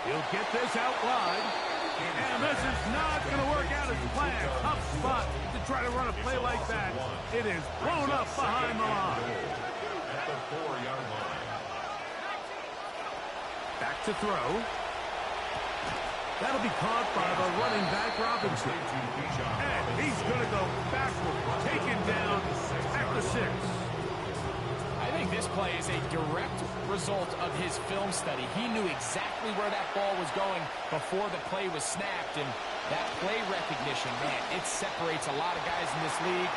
Speaker 7: He'll get this out wide. And this is not going to work out as planned. Tough spot to try to run a play like that. It is blown up behind the line.
Speaker 2: At the 4-yard line.
Speaker 7: Back to throw. That'll be caught by the running back Robinson. And he's going to go backward. Taken down at the 6.
Speaker 8: I think this play is a direct result of his film study. He knew exactly where that ball was going before the play was snapped, and that play recognition, man, it separates a lot of guys in this league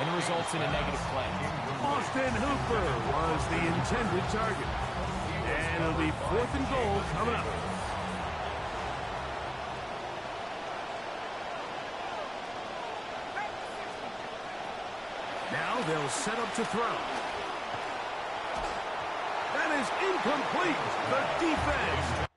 Speaker 8: and results in a negative play.
Speaker 7: Austin Hooper was the intended target. And it'll be 4th and goal coming up. Now they'll set up to throw. That is incomplete. The defense.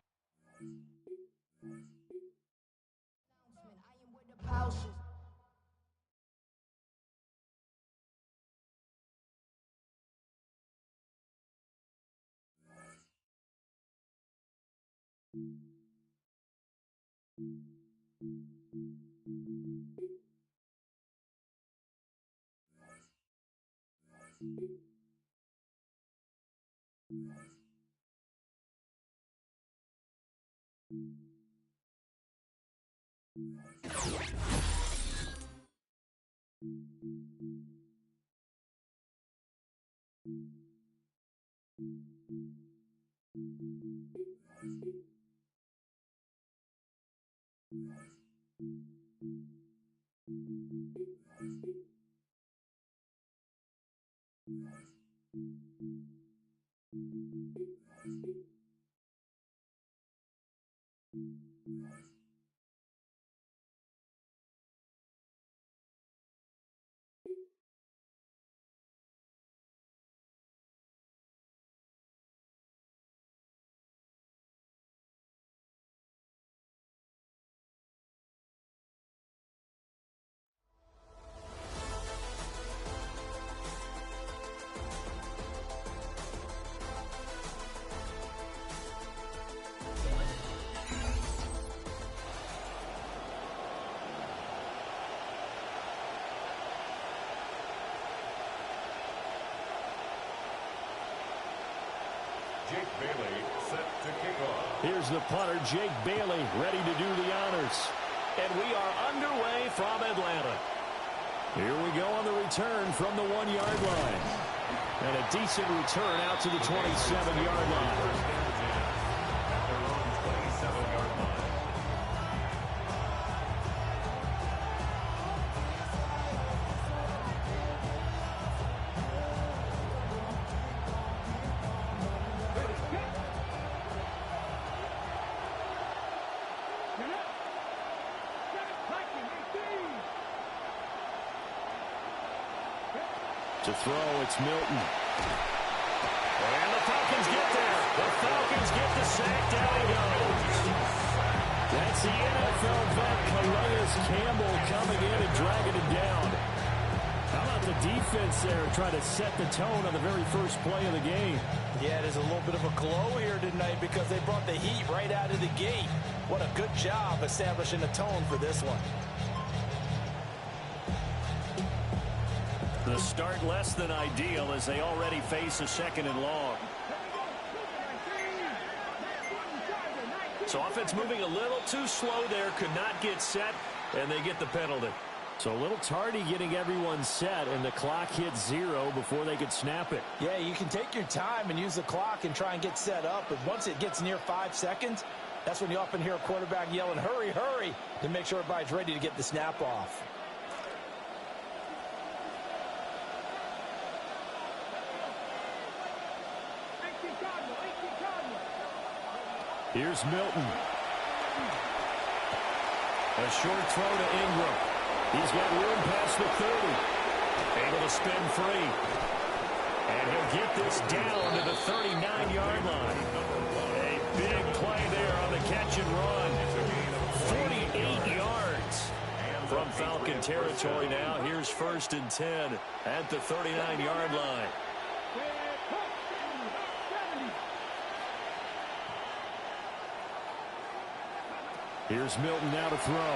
Speaker 2: Jake Bailey set to kick off.
Speaker 4: Here's the punter, Jake Bailey, ready to do the honors. And we are underway from Atlanta. Here we go on the return from the 1-yard line. And a decent return out to the 27-yard line. To throw, it's Milton. And the Falcons get there. The Falcons get the sack. Down he goes. That's the NFL vet, Calais Campbell, coming in and dragging it down. How about the defense there trying to set the tone on the very first play of the game?
Speaker 5: Yeah, there's a little bit of a glow here tonight because they brought the heat right out of the gate. What a good job establishing a tone for this one.
Speaker 4: The start less than ideal as they already face a 2nd and long. So offense moving a little too slow there, could not get set, and they get the penalty. So a little tardy getting everyone set, and the clock hits 0 before they could snap it.
Speaker 5: Yeah, you can take your time and use the clock and try and get set up, but once it gets near 5 seconds, that's when you often hear a quarterback yelling, hurry, hurry, to make sure everybody's ready to get the snap off.
Speaker 4: Here's Milton. A short throw to Ingram. He's got room past the 30. Able to spin free. And he'll get this down to the 39-yard line. A big play there on the catch and run. 48 yards from Falcon territory now. Here's 1st and 10 at the 39-yard line. Here's Milton now to throw.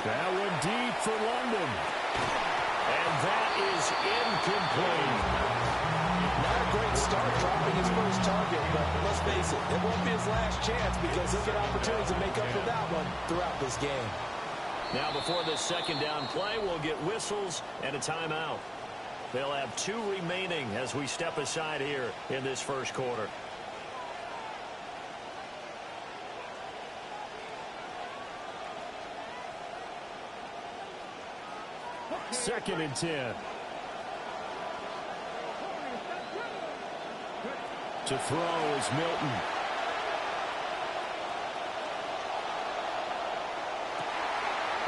Speaker 4: That one deep for London. And that is incomplete.
Speaker 5: Not a great start dropping his first target, but let's face it, it won't be his last chance because he'll get opportunities to make up for that one throughout this game.
Speaker 4: Now before this 2nd down play, we'll get whistles and a timeout. They'll have 2 remaining as we step aside here in this first quarter. 2nd and 10. To throw is Milton.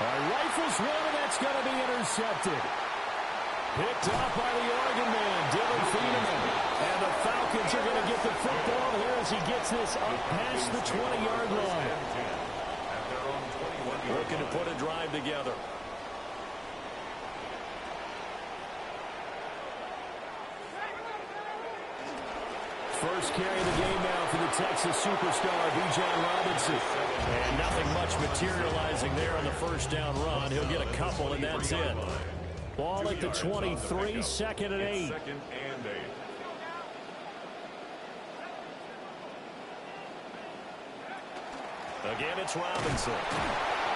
Speaker 4: All right, rifles one, and that's going to be intercepted. Picked up by the Oregon man, Dylan Thieneman. And the Falcons are going to get the football here as he gets this up past the 20-yard line. Looking to put a drive together. First carry of the game now for the Texas superstar, Bijan Robinson. And nothing much materializing there on the first down run. He'll get a couple, and that's it. Ball at the 23, 2nd and 8. Again, it's Robinson.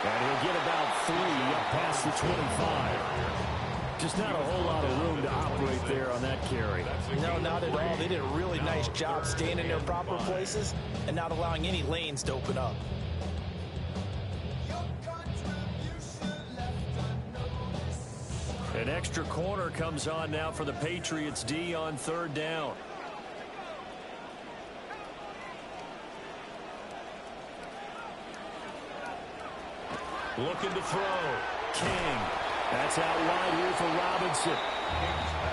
Speaker 4: And he'll get about 3 up past the 25. Just not a whole lot of room to operate there on that carry.
Speaker 5: No, not at all. They did a really nice job staying in their proper places and not allowing any lanes to open up.
Speaker 4: An extra corner comes on now for the Patriots D on 3rd down. Looking to throw. King. That's out wide here for Robinson.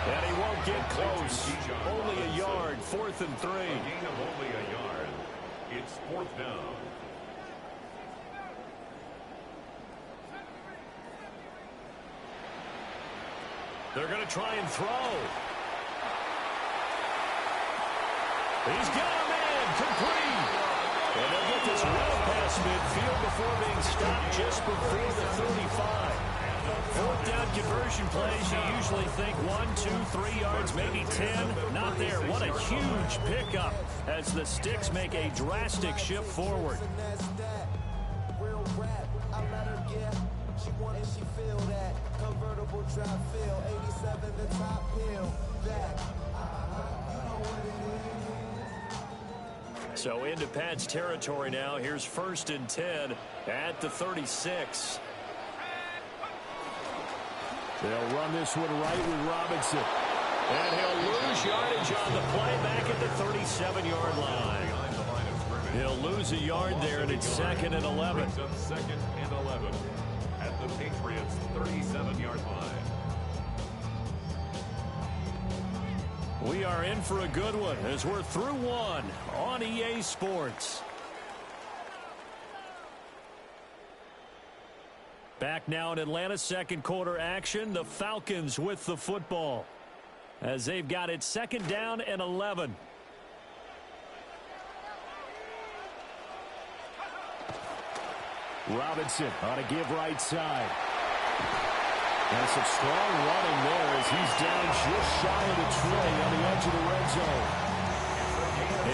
Speaker 4: And he won't get close. Only a yard, 4th and 3.
Speaker 2: A gain of only a yard. It's 4th down.
Speaker 4: They're going to try and throw. He's got a man, complete. And they'll get this well past midfield before being stopped just before the 35. 4th down conversion plays, you usually think 1, 2, 3 yards, maybe 10. Not there. What a huge pickup as the Sticks make a drastic shift forward. So into Pat's territory now. Here's 1st and 10 at the 36. They'll run this one right with Robinson. And he'll lose yardage on the play back at the 37-yard line. He'll lose a yard there, and it's 2nd and 11.
Speaker 2: 2nd and 11 at the Patriots' 37-yard line.
Speaker 4: We are in for a good one as we're through one on EA Sports. Back now in Atlanta, second quarter action. The Falcons with the football as they've got it 2nd down and 11. Robinson on a give right side. And some strong running there as he's down just shy of the tray on the edge of the red zone.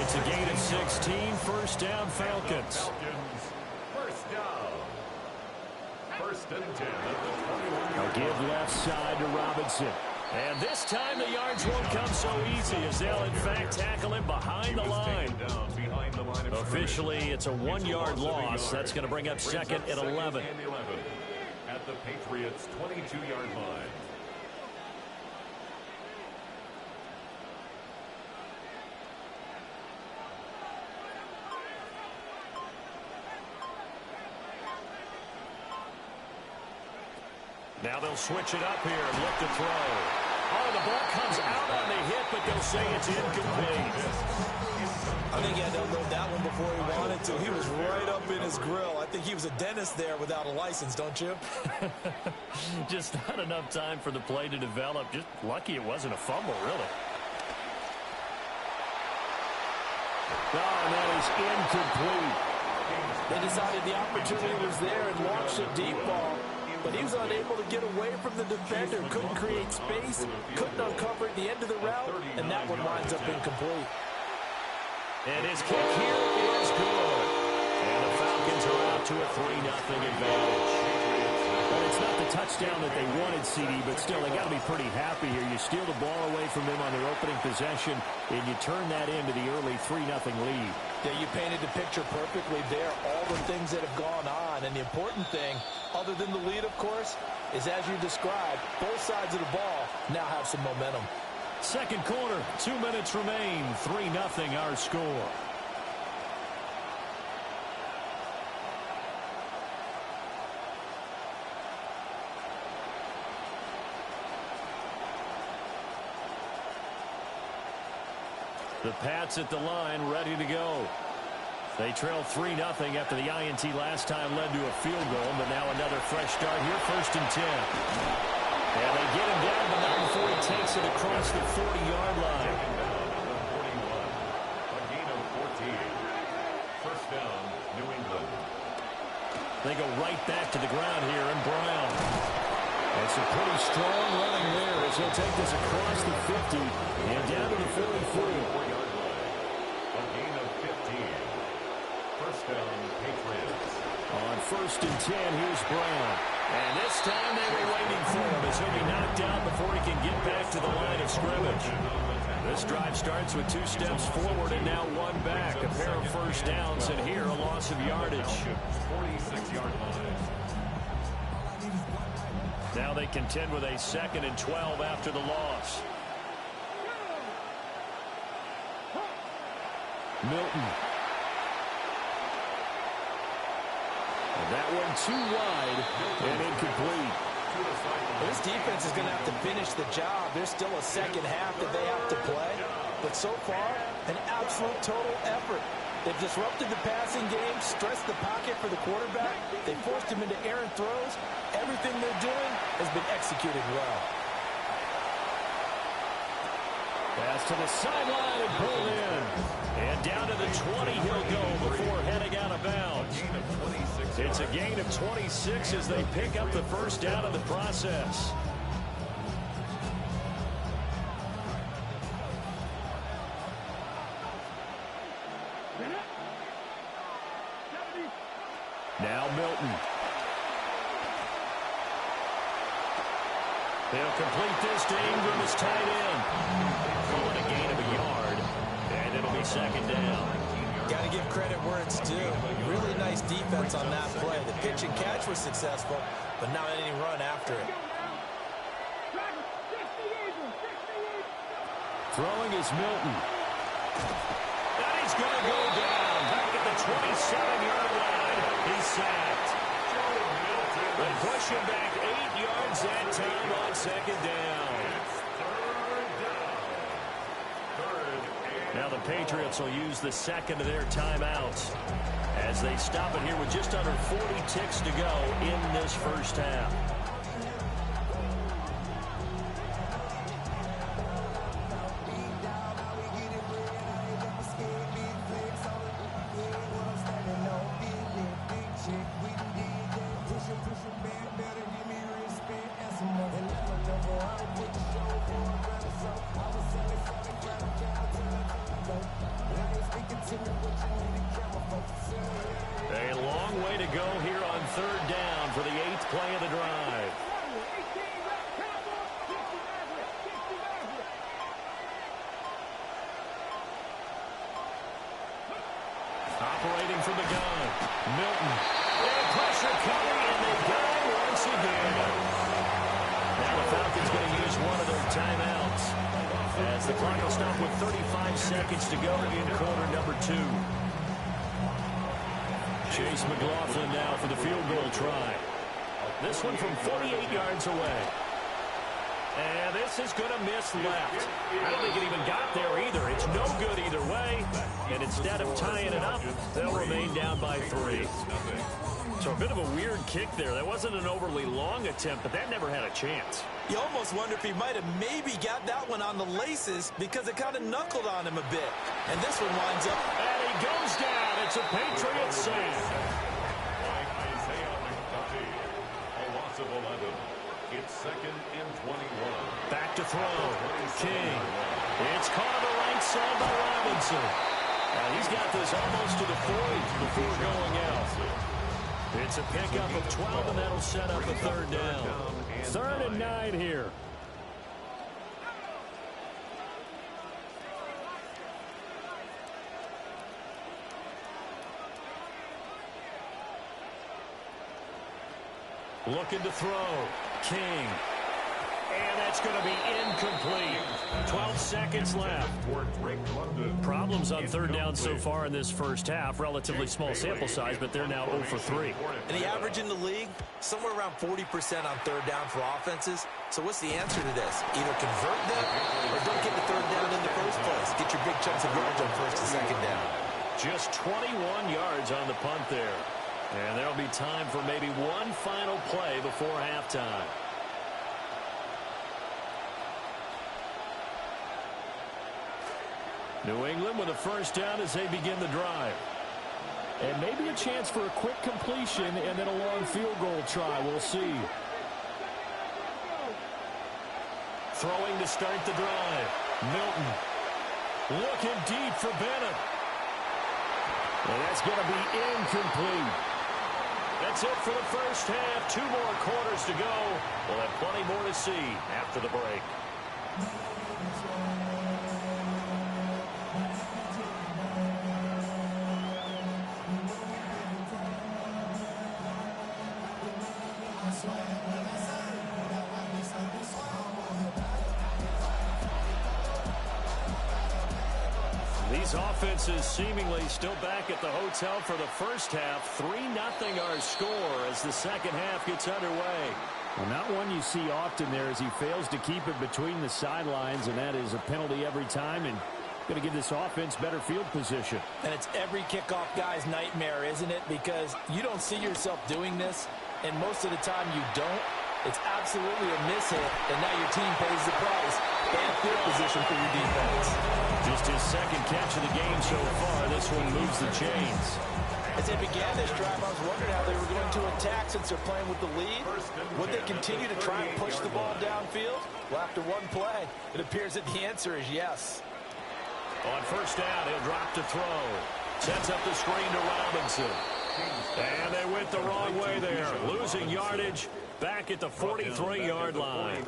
Speaker 4: It's a gain of 16, 1st down Falcons.
Speaker 2: First down. 1st and 10 at the 21-yard
Speaker 4: They'll give left side to Robinson. And this time the yards won't come so easy as they'll in fact tackle him behind the line. Officially, it's a 1-yard loss. That's going to bring up 2nd and 11.
Speaker 2: At the Patriots' 22-yard line.
Speaker 4: Now they'll switch it up here and look to throw. Oh, the ball comes out on the hit, but they'll say it's incomplete.
Speaker 5: I think he had to unload that one before he wanted to. He was right up in his grill. I think he was a dentist there without a license, don't you?
Speaker 4: Just not enough time for the play to develop. Just lucky it wasn't a fumble, really. Oh, and that is incomplete.
Speaker 5: They decided the opportunity was there and launched a deep ball. But he was unable to get away from the defender, couldn't create space, couldn't uncover at the end of the route, and that one winds up incomplete.
Speaker 4: And his kick here is good. And the Falcons are out to a 3-0 advantage. But it's not the touchdown that they wanted, CD, but still, they got to be pretty happy here. You steal the ball away from them on their opening possession, and you turn that into the early 3-0 lead.
Speaker 5: Yeah, you painted the picture perfectly there, all the things that have gone on. And the important thing, other than the lead, of course, is as you described, both sides of the ball now have some momentum.
Speaker 4: Second quarter, 2 minutes remain, 3-0 our score. The Pats at the line, ready to go. They trail 3-0 after the INT last time led to a field goal, but now another fresh start here, 1st and 10. And they get him down to the 9 before he takes it across the 40-yard line.
Speaker 2: A gain of 14. 1st down, New England.
Speaker 4: They go right back to the ground here, and Brown. And some pretty strong running there as he'll take this across the 50 and down to the 44.
Speaker 2: A gain of 15. 1st down, Patriots.
Speaker 4: On 1st and 10, here's Brown. And this time they were waiting for him as he'll be knocked out before he can get back to the line of scrimmage. This drive starts with 2 steps forward and now 1 back. A pair of 1st downs, and here a loss of yardage.
Speaker 2: 46-yard line.
Speaker 4: Now they contend with a 2nd and 12 after the loss. Milton. And that one too wide and incomplete.
Speaker 5: This defense is going to have to finish the job. There's still a second half that they have to play. But so far, an absolute total effort. They've disrupted the passing game, stressed the pocket for the quarterback. They forced him into errant throws. Everything they're doing has been executed well.
Speaker 4: Pass to the sideline and pulled in. And down to the 20 he'll go before heading out of bounds. It's a gain of 26 as they pick up the 1st down in the process. Now Milton. They'll complete this to Ingram as tight end. Call it a gain of a yard, and it'll be second down.
Speaker 5: Got to give credit where it's due. Really nice defense on that play. The pitch and catch was successful, but not any run after it.
Speaker 4: Throwing is Milton. And he's going to go down. Back at the 27-yard line. He's sacked. They push him back 8 yards that time on second down. Now the Patriots will use the second of their timeouts as they stop it here with just under 40 ticks to go in this first half. A long way to go here on third down for the 8th play of the drive. Operating from the gun, Milton. And pressure coming, and they got it once again. Now the Falcons going to use one of their timeouts as the clock will stop with 35 seconds to go in quarter number 2. Chase McLaughlin now for the field goal try. This one from 48 yards away. And this is going to miss left. I don't think it even got there either. It's no good either way. And instead of tying it up, they'll remain down by 3. So a bit of a weird kick there. That wasn't an overly long attempt, but that never had a chance.
Speaker 5: You almost wonder if he might have maybe got that one on the laces because it kind of knuckled on him a bit. And this one winds up.
Speaker 4: And he goes down. It's a Patriot save.
Speaker 2: Isaiah McDuffie. A loss of 11. It's second and 21.
Speaker 4: Back to throw. King. It's caught on the right side by Robinson. And he's got this almost to the 40 before going out. It's a pickup of 12, and that'll set up a third down. 3rd and 9 here. Looking to throw. King. And that's going to be incomplete. 12 seconds left. Problems on third down so far in this first half. Relatively small sample size, but they're now 0 for 3.
Speaker 5: And the average in the league, somewhere around 40% on third down for offenses. So what's the answer to this? Either convert them or don't get the third down in the first place. Get your big chunks of yards on first and second down.
Speaker 4: Just 21 yards on the punt there. And there'll be time for maybe one final play before halftime. New England with a first down as they begin the drive. And maybe a chance for a quick completion and then a long field goal try. We'll see. Throwing to start the drive. Milton. Looking deep for Bennett. And that's going to be incomplete. That's it for the first half. 2 more quarters to go. We'll have plenty more to see after the break. These offenses seemingly still back at the hotel for the first half. 3-0 our score as the second half gets underway.
Speaker 9: Well, not one you see often there as he fails to keep it between the sidelines, and that is a penalty every time, and going to give this offense better field position.
Speaker 5: And it's every kickoff guy's nightmare, isn't it? Because you don't see yourself doing this, and most of the time you don't. It's absolutely a mishit, and now your team pays the price. Bad field position for your defense.
Speaker 4: Just his second catch of the game so far. This one moves the chains.
Speaker 5: As they began this drive, I was wondering how they were going to attack since they're playing with the lead. Would they continue to try and push the ball downfield? Well, after one play, it appears that the answer is yes.
Speaker 4: On first down, he'll drop to throw. Sets up the screen to Robinson. And they went the wrong way there. Losing yardage back at the 43-yard line.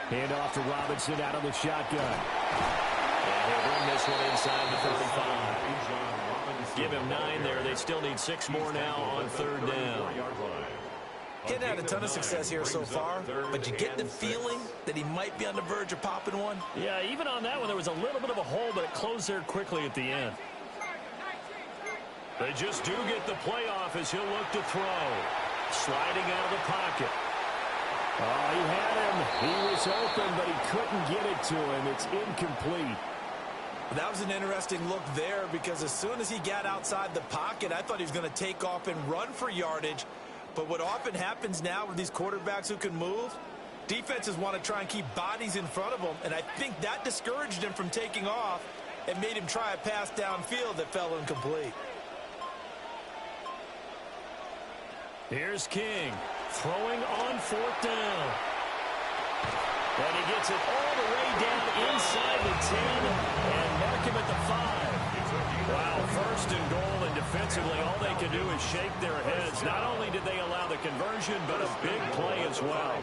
Speaker 9: Hand off to Robinson out of the shotgun.
Speaker 4: And he'll bring this one inside the 35. Give him 9 there. They still need 6 more now on 3rd down.
Speaker 5: Getting had a ton of success here so far, but you get the feeling that he might be on the verge of popping one.
Speaker 9: Yeah, even on that one, there was a little bit of a hole, but it closed there quickly at the end.
Speaker 4: They just do get the playoff as he'll look to throw. Sliding out of the pocket.
Speaker 9: Oh, he had him. He was open, but he couldn't get it to him. It's incomplete.
Speaker 5: That was an interesting look there because as soon as he got outside the pocket, I thought he was going to take off and run for yardage. But what often happens now with these quarterbacks who can move, defenses want to try and keep bodies in front of them, and I think that discouraged him from taking off and made him try a pass downfield that fell incomplete.
Speaker 4: Here's King throwing on 4th down. And he gets it all the way down inside the 10 and mark him at the 5. Wow, 1st and goal, and defensively all they can do is shake their heads. Not only did they allow the conversion, but a big play as well.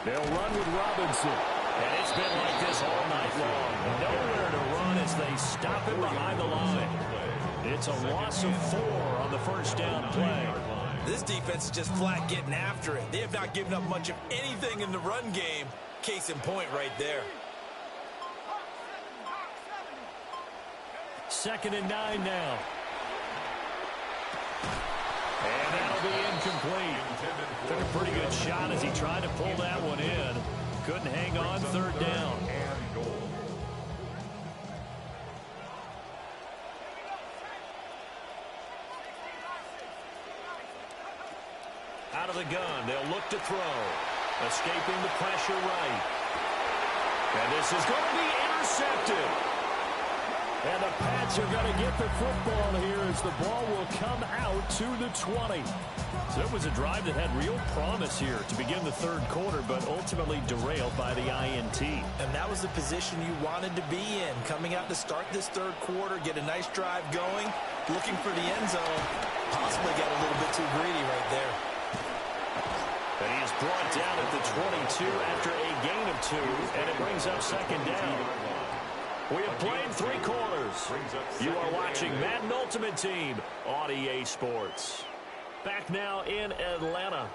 Speaker 9: They'll run with Robinson.
Speaker 4: And it's been like this all night long. Nowhere to run as they stop him behind the line. It's a loss of 4 on the 1st down play.
Speaker 5: This defense is just flat getting after it. They have not given up much of anything in the run game. Case in point right there.
Speaker 9: 2nd and 9 now.
Speaker 4: And that'll be incomplete. Took a pretty good shot as he tried to pull that one in. Couldn't hang on 3rd down. Out of the gun, they'll look to throw. Escaping the pressure right. And this is going to be intercepted.
Speaker 9: And the Pats are going to get the football here as the ball will come out to the 20.
Speaker 4: So it was a drive that had real promise here to begin the 3rd quarter, but ultimately derailed by the INT.
Speaker 5: And that was the position you wanted to be in. Coming out to start this 3rd quarter, get a nice drive going, looking for the end zone. Possibly got a little bit too greedy right there.
Speaker 4: And he is brought down at the 22 after a gain of 2, and it brings up 2nd down. We have played 3 quarters. You are watching Madden Ultimate Team on EA Sports. Back now in Atlanta.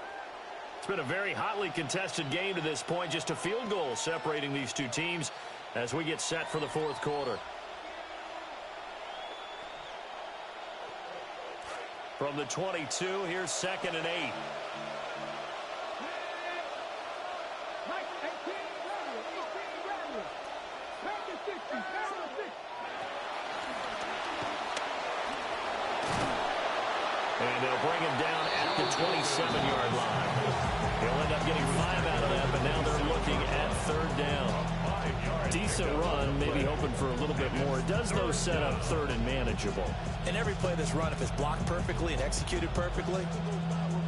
Speaker 4: It's been a very hotly contested game to this point. Just a field goal separating these two teams as we get set for the 4th quarter. From the 22, here's 2nd and 8. And they'll bring him down at the 27-yard line. He'll end up getting 5 out of that, but now they're looking at 3rd down.
Speaker 9: Decent run, maybe hoping for a little bit more. It does, though, set up 3rd and manageable.
Speaker 5: And every play that's run, if it's blocked perfectly and executed perfectly,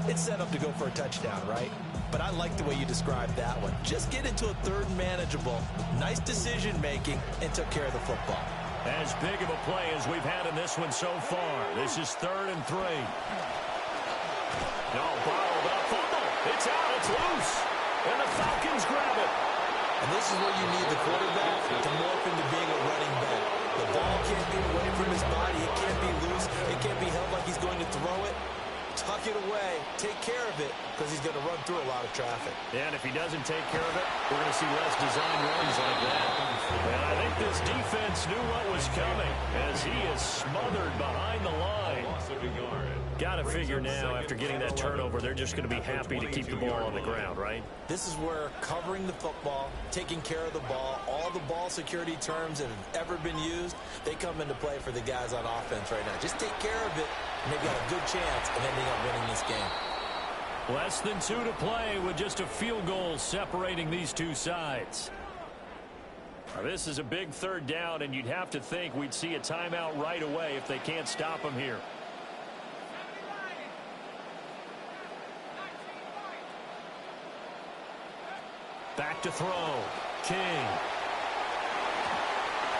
Speaker 5: it's set up to go for a touchdown, right? But I like the way you described that one. Just get into a 3rd and manageable, nice decision-making, and took care of the football.
Speaker 4: As big of a play as we've had in this one so far. This is 3rd and 3. No, bottled up. Fumble. It's out. It's loose. And the Falcons grab it.
Speaker 5: And this is where you need the quarterback to morph into being a running back. The ball can't be away from his body. It can't be loose. It can't be held like he's going to throw it. Tuck it away. Take care of it because he's going to run through a lot of traffic.
Speaker 4: And if he doesn't take care of it, we're going to see less design runs like that. And I think this defense knew what was coming as he is smothered behind the line. Got to figure now, after getting that turnover, they're just going to be happy to keep the ball on the ground, right?
Speaker 5: This is where covering the football, taking care of the ball, all the ball security terms that have ever been used, they come into play for the guys on offense right now. Just take care of it, and they've got a good chance of ending up winning this game.
Speaker 4: Less than 2 to play with just a field goal separating these two sides.
Speaker 9: This is a big third down, and you'd have to think we'd see a timeout right away if they can't stop him here. Back to throw. King.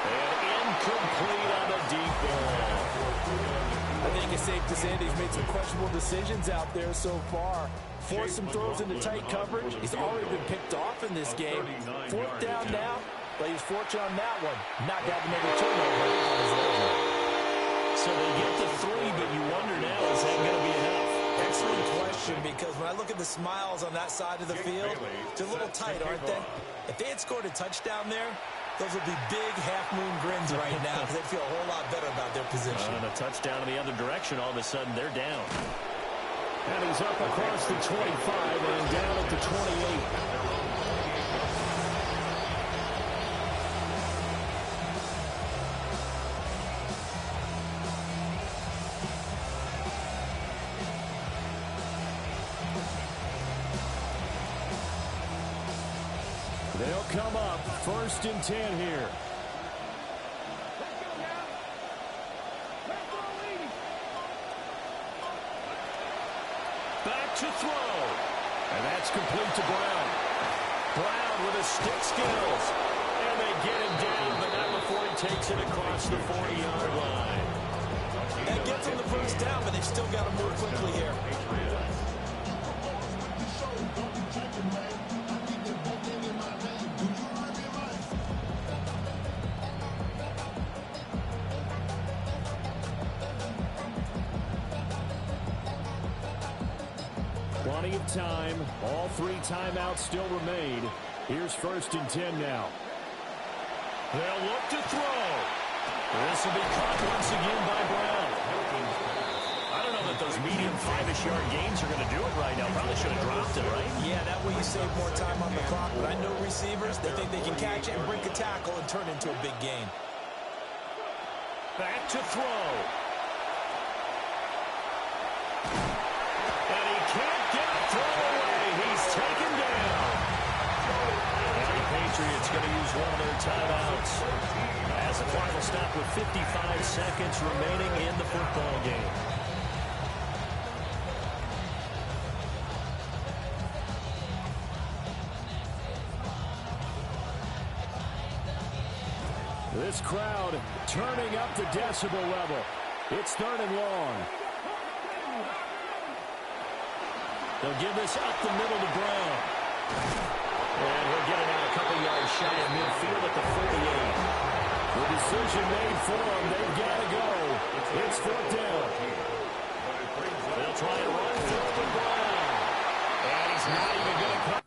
Speaker 9: And incomplete on the deep ball.
Speaker 5: I think it's safe to say that he's made some questionable decisions out there so far. Forced some throws into tight coverage. He's already been picked off in this game. Fourth down now, but he's fortunate on that one. Not to have another turnover on his leg.
Speaker 9: So they get to 3, but you wonder now, is that going to be enough?
Speaker 5: Excellent question, because when I look at the smiles on that side of the field, they're a little tight, aren't they? If they had scored a touchdown there, those would be big half-moon grins right now because they'd feel a whole lot better about their position.
Speaker 9: And a touchdown in the other direction, all of a sudden they're down. And he's up across the 25 and down at the 28. They'll come up 1st and 10 here. Back to throw. And that's complete to Brown. Brown with his stick skills. And they get him down, but not before he takes it across the 40-yard line.
Speaker 5: That gets them the first down, but they've still got to move quickly here.
Speaker 9: Plenty of time. All 3 timeouts still remain. Here's 1st and 10 now. They'll look to throw. This will be caught once again by Brown. I don't know that those medium 5-ish yard gains are going to do it right now. Probably should have dropped it, right?
Speaker 5: Yeah, that way you save more time on the clock. But I know receivers, they think they can catch it and break a tackle and turn into a big gain.
Speaker 9: Back to throw. And he can't get a throw away. He's taken down. And the Patriots going to use one of their timeouts as the clock will stop with 55 seconds remaining in the football game. This crowd turning up the decibel level. It's 3rd and long. They'll give this up the middle to Brown. And he'll get it out a couple yards shy of midfield at the 48. The decision made for them. They've got to go. It's 4th down. They'll try and run through to Brown. And he's not even going to come.